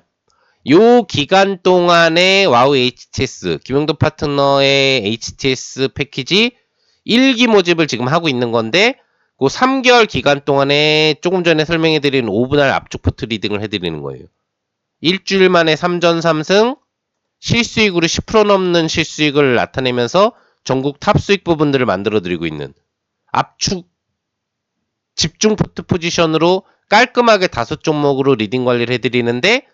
요 기간 동안에 와우 HTS, 김용도 파트너의 HTS 패키지 1기 모집을 지금 하고 있는 건데, 그 3개월 기간 동안에 조금 전에 설명해드린 5분할 압축 포트 리딩을 해드리는 거예요. 일주일 만에 3전 3승, 실수익으로 10% 넘는 실수익을 나타내면서 전국 탑 수익 부분들을 만들어드리고 있는 압축 집중 포트 포지션으로 깔끔하게 5종목으로 리딩 관리를 해드리는데,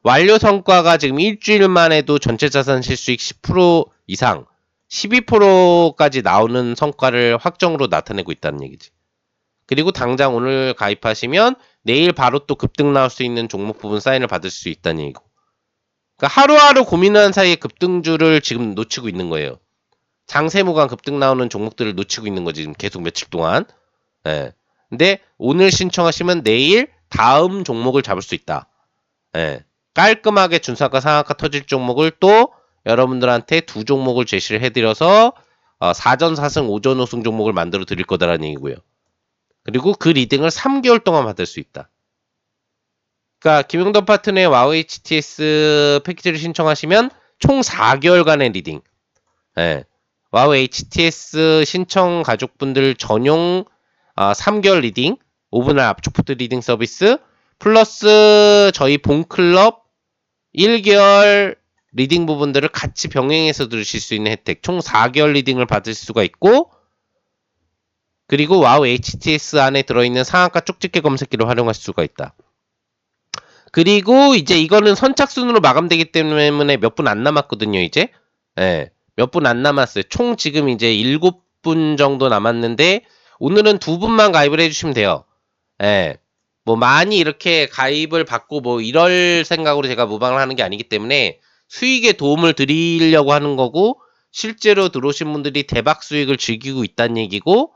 완료 성과가 지금 일주일 만에도 전체 자산 실수익 10% 이상 12%까지 나오는 성과를 확정으로 나타내고 있다는 얘기지. 그리고 당장 오늘 가입하시면 내일 바로 또 급등 나올 수 있는 종목 부분 사인을 받을 수 있다는 얘기고. 그러니까 하루하루 고민하는 사이에 급등주를 지금 놓치고 있는 거예요. 장세무관 급등 나오는 종목들을 놓치고 있는 거지, 지금 계속 며칠 동안. 예. 근데 오늘 신청하시면 내일 다음 종목을 잡을 수 있다. 예. 깔끔하게 준상가 상한가 터질 종목을 또 여러분들한테 2종목을 제시를 해드려서 4전 4승 5전 5승 종목을 만들어 드릴 거다라는 얘기고요. 그리고 그 리딩을 3개월 동안 받을 수 있다. 그러니까 김용도 파트너의 와우 HTS 패키지를 신청하시면 총 4개월간의 리딩. 예. 와우 HTS 신청 가족분들 전용 3개월 리딩, 5분할 압축포트 리딩 서비스, 플러스 저희 본클럽 1개월 리딩 부분들을 같이 병행해서 들으실 수 있는 혜택, 총 4개월 리딩을 받을 수가 있고, 그리고 와우 HTS 안에 들어있는 상한가 쪽집게 검색기를 활용할 수가 있다. 그리고 이제 이거는 선착순으로 마감되기 때문에 몇 분 안 남았거든요, 이제. 예. 몇 분 안 남았어요. 총 지금 이제 7분 정도 남았는데, 오늘은 2분만 가입을 해주시면 돼요. 예. 뭐 많이 이렇게 가입을 받고 뭐 이럴 생각으로 제가 모방을 하는 게 아니기 때문에 수익에 도움을 드리려고 하는 거고, 실제로 들어오신 분들이 대박 수익을 즐기고 있다는 얘기고,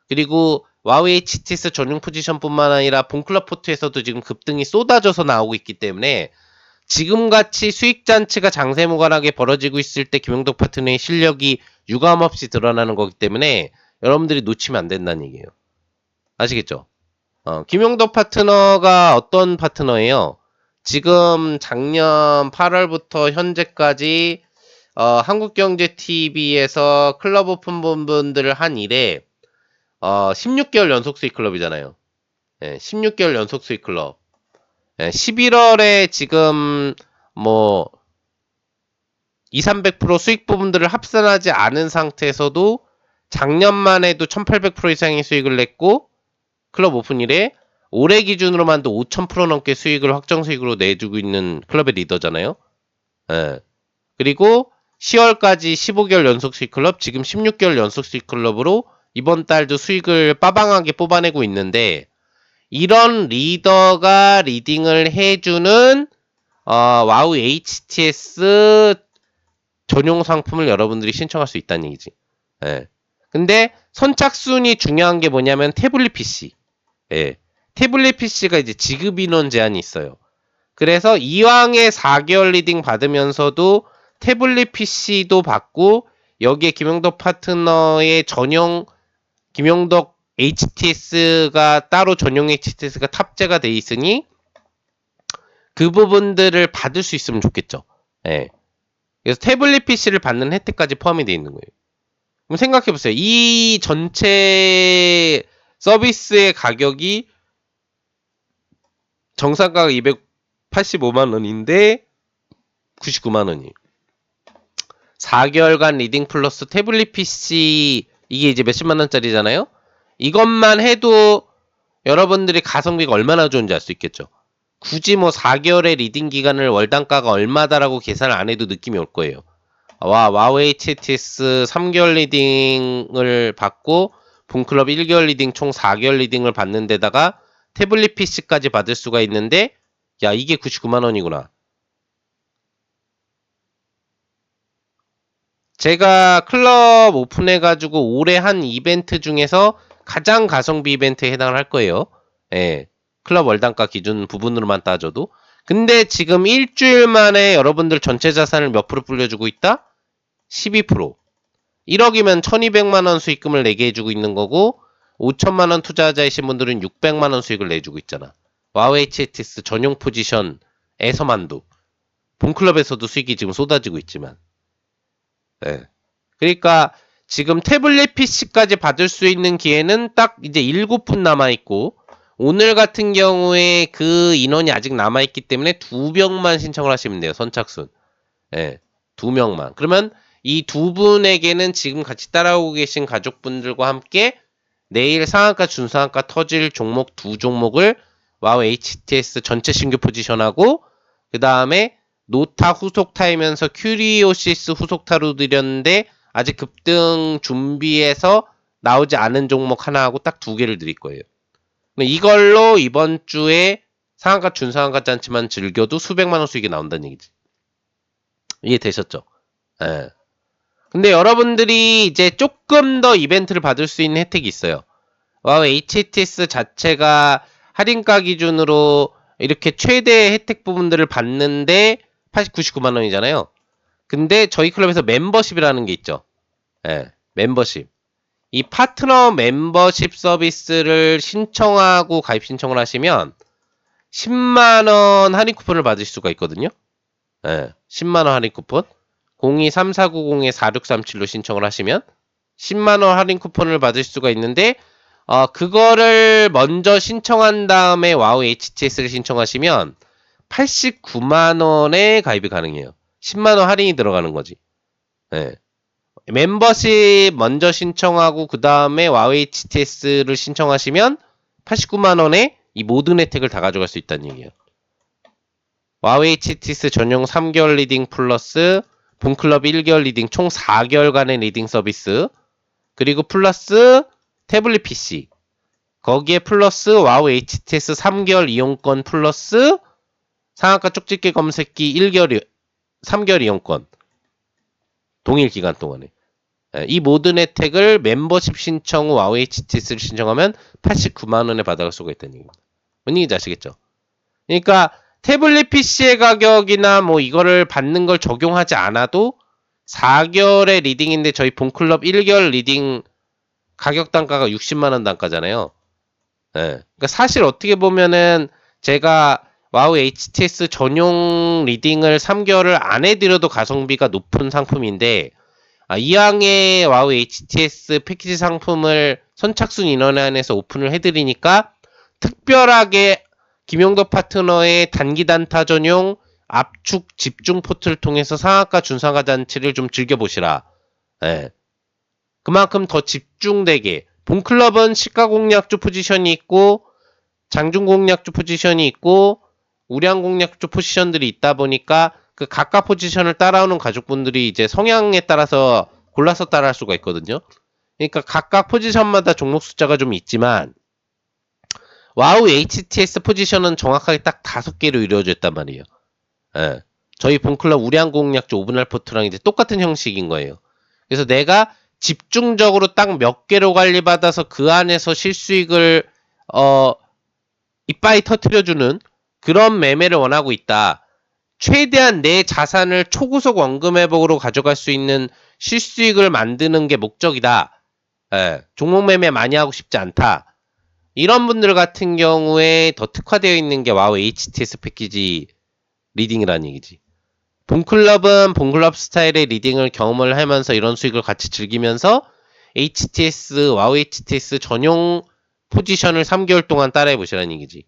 그리고 와우 HTS 전용 포지션뿐만 아니라 본클럽 포트에서도 지금 급등이 쏟아져서 나오고 있기 때문에 지금같이 수익잔치가 장세무관하게 벌어지고 있을 때 김용덕 파트너의 실력이 유감없이 드러나는 거기 때문에 여러분들이 놓치면 안 된다는 얘기예요. 아시겠죠? 김용덕 파트너가 어떤 파트너예요? 지금 작년 8월부터 현재까지 한국경제TV에서 클럽 오픈 분들을 한 이래 16개월 연속 수익 클럽이잖아요. 예, 16개월 연속 수익 클럽. 예, 11월에 지금 뭐 2,300% 수익 부분들을 합산하지 않은 상태에서도 작년만 해도 1,800% 이상의 수익을 냈고, 클럽 오픈일에 올해 기준으로만도 5,000% 넘게 수익을 확정 수익으로 내주고 있는 클럽의 리더잖아요. 예. 그리고 10월까지 15개월 연속 수익 클럽, 지금 16개월 연속 수익 클럽으로 이번 달도 수익을 빠방하게 뽑아내고 있는데, 이런 리더가 리딩을 해주는 와우 HTS 전용 상품을 여러분들이 신청할 수 있다는 얘기지. 예. 근데 선착순이 중요한 게 뭐냐면 태블릿 PC. 예. 태블릿 PC가 이제 지급 인원 제한이 있어요. 그래서 이왕에 4개월 리딩 받으면서도 태블릿 PC도 받고, 여기에 김용덕 파트너의 전용 김용덕 HTS가 따로 전용 HTS가 탑재가 돼 있으니 그 부분들을 받을 수 있으면 좋겠죠. 예. 그래서 태블릿 PC를 받는 혜택까지 포함이 되어 있는 거예요. 그럼 생각해 보세요. 이 전체 서비스의 가격이 정상가가 285만 원인데 99만 원이에요. 4개월간 리딩 플러스 태블릿 PC, 이게 이제 몇십만 원짜리잖아요. 이것만 해도 여러분들이 가성비가 얼마나 좋은지 알 수 있겠죠. 굳이 뭐 4개월의 리딩 기간을 월 단가가 얼마다라고 계산을 안 해도 느낌이 올 거예요. 와우 HTS 3개월 리딩을 받고 본클럽 1개월 리딩 총 4개월 리딩을 받는 데다가 태블릿 PC까지 받을 수가 있는데, 야, 이게 99만 원이구나. 제가 클럽 오픈해가지고 올해 한 이벤트 중에서 가장 가성비 이벤트에 해당을 할 거예요. 예. 클럽 월단가 기준 부분으로만 따져도. 근데 지금 일주일 만에 여러분들 전체 자산을 몇 프로 불려주고 있다? 12%. 1억이면 1200만원 수익금을 내게 해주고 있는 거고, 5천만 원 투자자이신 분들은 600만 원 수익을 내주고 있잖아. 와우 HTS 전용 포지션에서만도 본클럽에서도 수익이 지금 쏟아지고 있지만, 예. 그러니까 지금 태블릿 PC까지 받을 수 있는 기회는 딱 이제 7분 남아 있고, 오늘 같은 경우에 그 인원이 아직 남아 있기 때문에 2명만 신청을 하시면 돼요. 선착순. 예. 2명만. 그러면 이 두 분에게는 지금 같이 따라오고 계신 가족분들과 함께 내일 상한가, 준상한가 터질 종목 2종목을 와우 HTS 전체 신규 포지션하고, 그 다음에 노타 후속타이면서 큐리오시스 후속타로 드렸는데 아직 급등 준비해서 나오지 않은 종목 하나 하고 딱 2개를 드릴 거예요. 이걸로 이번 주에 상한가, 준상한가 잔치만 즐겨도 수백만 원 수익이 나온다는 얘기지. 이해되셨죠? 예. 근데 여러분들이 이제 조금 더 이벤트를 받을 수 있는 혜택이 있어요. 와우 HTS 자체가 할인가 기준으로 이렇게 최대 혜택 부분들을 받는데 99만 원이잖아요. 근데 저희 클럽에서 멤버십이라는 게 있죠. 예, 멤버십. 이 파트너 멤버십 서비스를 신청하고 가입 신청을 하시면 10만 원 할인 쿠폰을 받을 수가 있거든요. 예, 10만 원 할인 쿠폰. 023490-4637로 신청을 하시면 10만 원 할인 쿠폰을 받을 수가 있는데, 그거를 먼저 신청한 다음에 와우 HTS를 신청하시면 89만 원에 가입이 가능해요. 10만 원 할인이 들어가는 거지. 예. 멤버십 먼저 신청하고 그 다음에 와우 HTS를 신청하시면 89만 원에 이 모든 혜택을 다 가져갈 수 있다는 얘기예요. 와우 HTS 전용 3개월 리딩 플러스 본클럽 1개월 리딩 총 4개월간의 리딩 서비스, 그리고 플러스 태블릿 PC, 거기에 플러스 와우 HTS 3개월 이용권 플러스 상한가 쪽집게 검색기 3개월 이용권, 동일 기간 동안에. 이 모든 혜택을 멤버십 신청 후 와우 HTS를 신청하면 89만 원에 받아갈 수가 있다는 얘기입니다. 뭔 얘기인지 아시겠죠? 그러니까 태블릿 PC의 가격이나 뭐 이거를 받는 걸 적용하지 않아도 4개월의 리딩인데 저희 본클럽 1개월 리딩 가격 단가가 60만 원 단가잖아요. 예. 그러니까 사실 어떻게 보면은 제가 와우 HTS 전용 리딩을 3개월을 안 해드려도 가성비가 높은 상품인데, 이왕에 와우 HTS 패키지 상품을 선착순 인원에 한해서 오픈을 해드리니까 특별하게 김용도 파트너의 단기 단타 전용 압축 집중 포트를 통해서 상한가 준상가 잔치를 좀 즐겨보시라. 예. 그만큼 더 집중되게, 본클럽은 시가 공략주 포지션이 있고 장중 공략주 포지션이 있고 우량 공략주 포지션들이 있다 보니까 그 각각 포지션을 따라오는 가족분들이 이제 성향에 따라서 골라서 따라할 수가 있거든요. 그러니까 각각 포지션마다 종목 숫자가 좀 있지만 와우 HTS 포지션은 정확하게 딱 5개로 이루어져 있단 말이에요. 예. 저희 본클럽 우량 공략주 오분할 포트랑 이제 똑같은 형식인 거예요. 그래서 내가 집중적으로 딱 몇 개로 관리받아서 그 안에서 실수익을 이빠이 터트려주는 그런 매매를 원하고 있다. 최대한 내 자산을 초구속 원금 회복으로 가져갈 수 있는 실수익을 만드는 게 목적이다. 예, 종목 매매 많이 하고 싶지 않다. 이런 분들 같은 경우에 더 특화되어 있는 게 와우 HTS 패키지 리딩이라는 얘기지. 본클럽은 본클럽 스타일의 리딩을 경험을 하면서 이런 수익을 같이 즐기면서 HTS, 와우 HTS 전용 포지션을 3개월 동안 따라해 보시라는 얘기지.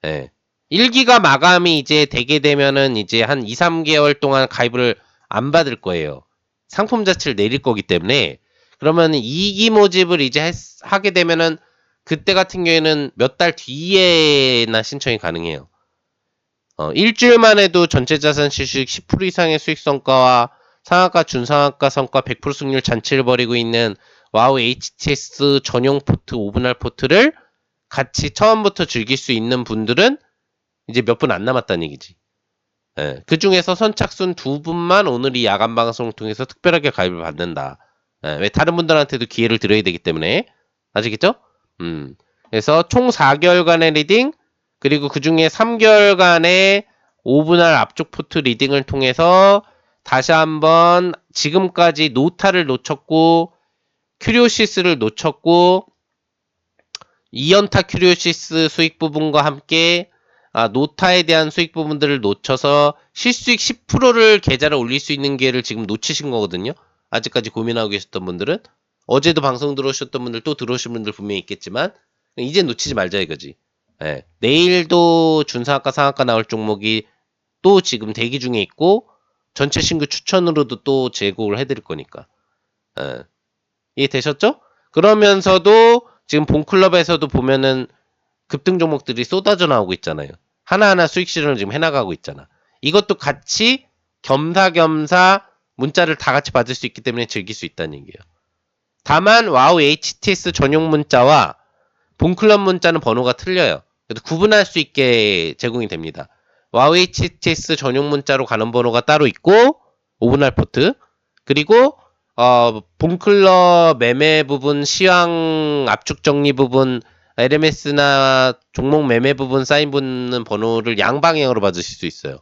예. 1기가 마감이 이제 되게 되면은 이제 한 2, 3개월 동안 가입을 안 받을 거예요. 상품 자체를 내릴 거기 때문에. 그러면 2기 모집을 이제 하게 되면은 그때 같은 경우에는 몇 달 뒤에나 신청이 가능해요. 일주일만 해도 전체 자산 실수익 10% 이상의 수익 성과와 상한가, 준상한가 성과 100% 승률 잔치를 벌이고 있는 와우 HTS 전용 포트, 오분할 포트를 같이 처음부터 즐길 수 있는 분들은 이제 몇 분 안 남았다는 얘기지. 예, 그 중에서 선착순 2분만 오늘 이 야간 방송을 통해서 특별하게 가입을 받는다. 예, 왜 다른 분들한테도 기회를 드려야 되기 때문에. 아시겠죠? 그래서 총 4개월간의 리딩, 그리고 그 중에 3개월간의 5분할 앞쪽 포트 리딩을 통해서 다시 한번 지금까지 노타를 놓쳤고 큐리오시스를 놓쳤고 이연타 큐리오시스 수익 부분과 함께 노타에 대한 수익 부분들을 놓쳐서 실수익 10%를 계좌를 올릴 수 있는 기회를 지금 놓치신 거거든요. 아직까지 고민하고 계셨던 분들은. 어제도 방송 들어오셨던 분들, 또 들어오신 분들 분명히 있겠지만 이제 놓치지 말자 이거지. 예. 내일도 준상한가 상한가 나올 종목이 또 지금 대기 중에 있고 전체 신규 추천으로도 또 제공을 해드릴 거니까. 예. 이해되셨죠? 그러면서도 지금 본클럽에서도 보면은 급등 종목들이 쏟아져 나오고 있잖아요. 하나하나 수익 실현을 지금 해나가고 있잖아. 이것도 같이 겸사겸사 문자를 다 같이 받을 수 있기 때문에 즐길 수 있다는 얘기예요. 다만 와우 HTS 전용 문자와 본클럽 문자는 번호가 틀려요. 그래서 구분할 수 있게 제공이 됩니다. 와우 HTS 전용 문자로 가는 번호가 따로 있고 오분할 포트 그리고 본클럽 매매 부분, 시황 압축 정리 부분, LMS나 종목 매매 부분 사인 붙는 번호를 양방향으로 받으실 수 있어요.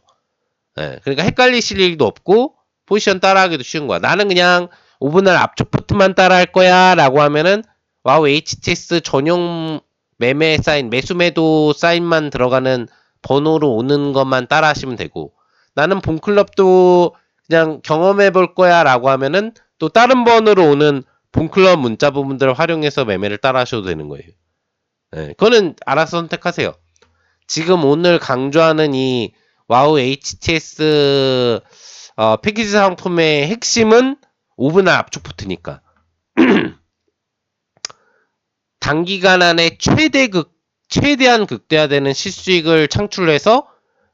예, 그러니까 헷갈리실 일도 없고 포지션 따라하기도 쉬운 거야. 나는 그냥 5분할 압축 포트만 따라할 거야 라고 하면은 와우 HTS 전용 매매 사인, 매수 매도 사인만 들어가는 번호로 오는 것만 따라 하시면 되고 나는 본클럽도 그냥 경험해 볼 거야 라고 하면은 또 다른 번호로 오는 본클럽 문자 부분들을 활용해서 매매를 따라 하셔도 되는 거예요. 네, 그거는 알아서 선택하세요. 지금 오늘 강조하는 이 와우 HTS 패키지 상품의 핵심은 5분할 압축 포트니까 단기간 안에 최대한 극대화되는 실수익을 창출해서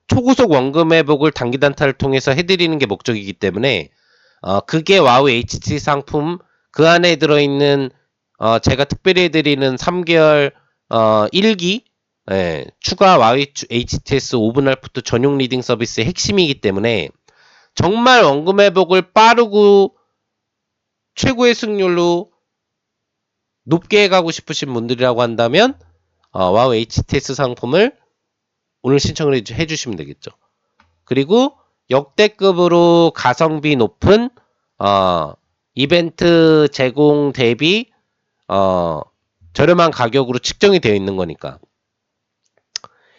초고속 원금 회복을 단기 단타를 통해서 해드리는 게 목적이기 때문에 그게 와우 HT 상품 그 안에 들어있는 제가 특별히 해드리는 3개월 1기 추가 와우 HTS 5분할 푸트 전용 리딩 서비스의 핵심이기 때문에 정말 원금 회복을 빠르고 최고의 승률로 높게 해가고 싶으신 분들이라고 한다면 와우 HTS 상품을 오늘 신청을 해주시면 되겠죠. 그리고 역대급으로 가성비 높은 이벤트 제공 대비 저렴한 가격으로 측정이 되어 있는 거니까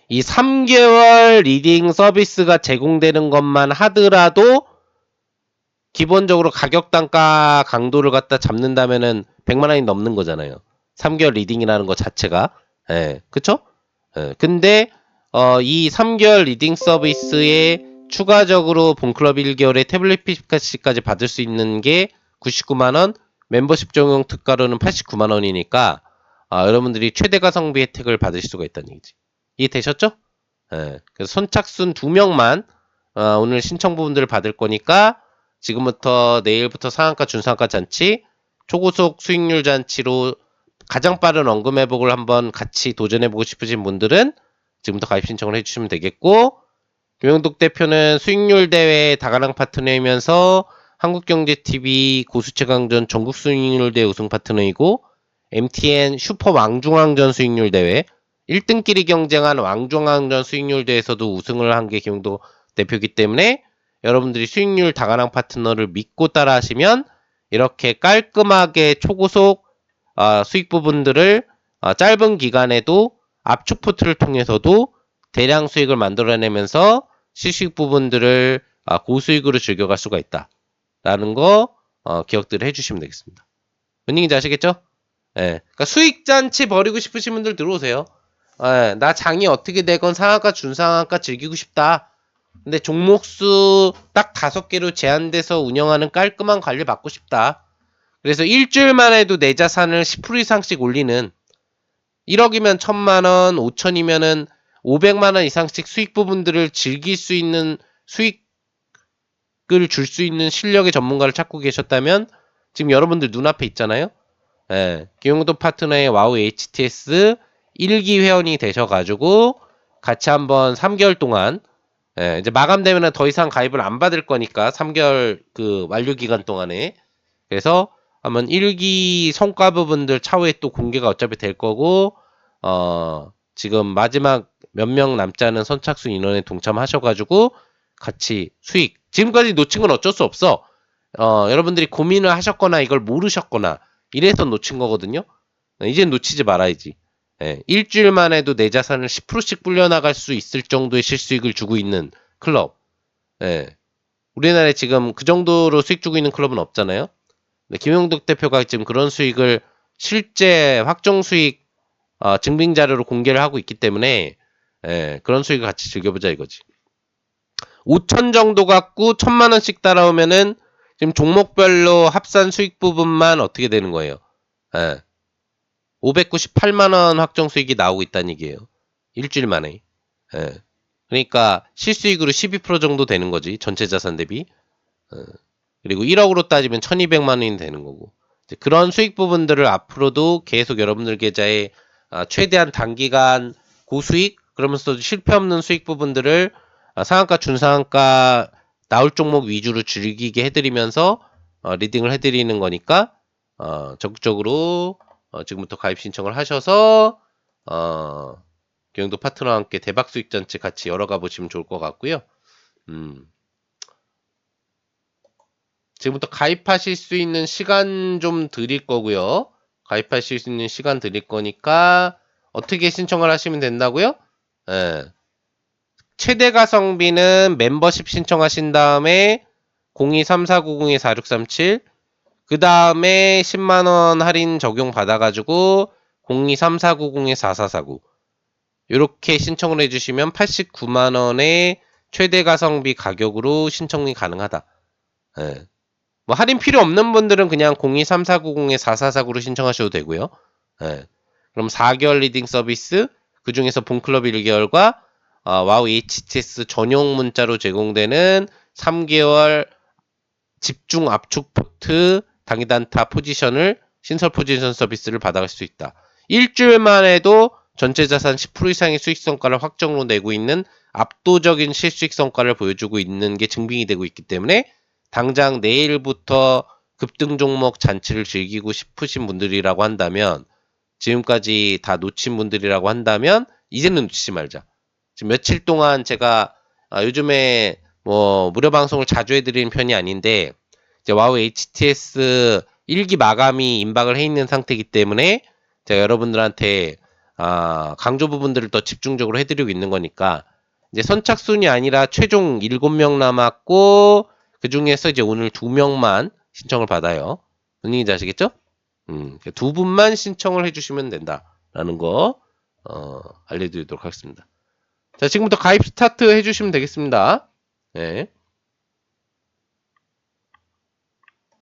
이 3개월 리딩 서비스가 제공되는 것만 하더라도 기본적으로 가격 단가 강도를 갖다 잡는다면은 100만 원이 넘는 거잖아요. 3개월 리딩이라는 것 자체가. 예, 그쵸? 예, 근데 이 3개월 리딩 서비스에 추가적으로 본클럽 1개월에 태블릿 PC까지 받을 수 있는 게 99만원, 멤버십 적용 특가로는 89만원이니까 여러분들이 최대 가성비 혜택을 받으실 수가 있다는 얘기지. 이해되셨죠? 예, 그래서 선착순 2명만 오늘 신청 부분들을 받을 거니까 지금부터 내일부터 상한가 준상한가 잔치 초고속 수익률 잔치로 가장 빠른 원금 회복을 한번 같이 도전해보고 싶으신 분들은 지금부터 가입 신청을 해주시면 되겠고 김영독 대표는 수익률 대회 다가랑 파트너이면서 한국경제TV 고수최강전 전국 수익률 대회 우승 파트너이고 MTN 슈퍼 왕중왕전 수익률 대회 1등끼리 경쟁한 왕중왕전 수익률 대회에서도 우승을 한 게 김영독 대표이기 때문에 여러분들이 수익률 다가랑 파트너를 믿고 따라 하시면 이렇게 깔끔하게 초고속 수익 부분들을 짧은 기간에도 압축 포트를 통해서도 대량 수익을 만들어내면서 실수익 부분들을 고수익으로 즐겨갈 수가 있다 라는 거 기억들을 해주시면 되겠습니다. 뭔 얘기인지 아시겠죠? 예, 그러니까 수익잔치 버리고 싶으신 분들 들어오세요. 예, 나 장이 어떻게 되건 상한가 준상한가 즐기고 싶다. 근데 종목수 딱 5개로 제한돼서 운영하는 깔끔한 관리 받고 싶다. 그래서 일주일만 해도 내 자산을 10% 이상씩 올리는 1억이면 1000만원, 5천이면은 500만원 이상씩 수익 부분들을 즐길 수 있는 수익을 줄 수 있는 실력의 전문가를 찾고 계셨다면 지금 여러분들 눈앞에 있잖아요. 예, 기용도 파트너의 와우 HTS 1기 회원이 되셔가지고 같이 한번 3개월 동안 이제 마감되면 더 이상 가입을 안 받을 거니까 3개월 그 완료 기간 동안에 그래서 한번 1기 성과 부분들 차후에 또 공개가 어차피 될 거고 지금 마지막 몇 명 남지 않은 선착순 인원에 동참하셔가지고 같이 수익 지금까지 놓친 건 어쩔 수 없어. 여러분들이 고민을 하셨거나 이걸 모르셨거나 이래서 놓친 거거든요. 이제 놓치지 말아야지. 예, 일주일만 해도 내 자산을 10%씩 불려나갈 수 있을 정도의 실수익을 주고 있는 클럽. 예, 우리나라에 지금 그 정도로 수익 주고 있는 클럽은 없잖아요. 근데 김용덕 대표가 지금 그런 수익을 실제 확정 수익 증빙 자료로 공개를 하고 있기 때문에 예, 그런 수익을 같이 즐겨보자 이거지. 5천 정도 갖고 1,000만 원씩 따라오면은 지금 종목별로 합산 수익 부분만 어떻게 되는 거예요? 예, 598만 원 확정 수익이 나오고 있다는 얘기예요. 일주일 만에. 예. 그러니까 실수익으로 12% 정도 되는 거지. 전체 자산 대비. 그리고 1억으로 따지면 1,200만 원이 되는 거고. 그런 수익 부분들을 앞으로도 계속 여러분들 계좌에 최대한 단기간 고수익 그러면서도 실패 없는 수익 부분들을 상한가 준상한가 나올 종목 위주로 즐기게 해드리면서 리딩을 해드리는 거니까 적극적으로 지금부터 가입 신청을 하셔서 경영도 파트너와 함께 대박 수익 전체 같이 열어가 보시면 좋을 것 같고요. 지금부터 가입하실 수 있는 시간 좀 드릴 거고요. 가입하실 수 있는 시간 드릴 거니까 어떻게 신청을 하시면 된다고요? 예. 최대 가성비는 멤버십 신청하신 다음에 023490-4637 그 다음에 10만원 할인 적용 받아가지고 023490-4449 이렇게 신청을 해주시면 89만원의 최대 가성비 가격으로 신청이 가능하다. 예. 뭐 할인 필요 없는 분들은 그냥 023490-4449로 신청하셔도 되고요. 예. 그럼 4개월 리딩 서비스 그 중에서 본클럽 1개월과 와우 HTS 전용 문자로 제공되는 3개월 집중 압축 포트 단기 단타 포지션을 신설 포지션 서비스를 받아갈 수 있다. 일주일만 해도 전체 자산 10% 이상의 수익 성과를 확정으로 내고 있는 압도적인 실수익 성과를 보여주고 있는 게 증빙이 되고 있기 때문에 당장 내일부터 급등 종목 잔치를 즐기고 싶으신 분들이라고 한다면 지금까지 다 놓친 분들이라고 한다면 이제는 놓치지 말자. 지금 며칠 동안 제가 요즘에 뭐 무료 방송을 자주 해드리는 편이 아닌데 이제 와우 HTS 1기 마감이 임박을 해 있는 상태이기 때문에 제가 여러분들한테 강조 부분들을 더 집중적으로 해드리고 있는 거니까 이제 선착순이 아니라 최종 7명 남았고 그 중에서 이제 오늘 2명만 신청을 받아요. 무슨 얘기인지 아시겠죠? 두 분만 신청을 해주시면 된다라는 거 알려드리도록 하겠습니다. 자, 지금부터 가입 스타트 해주시면 되겠습니다. 네.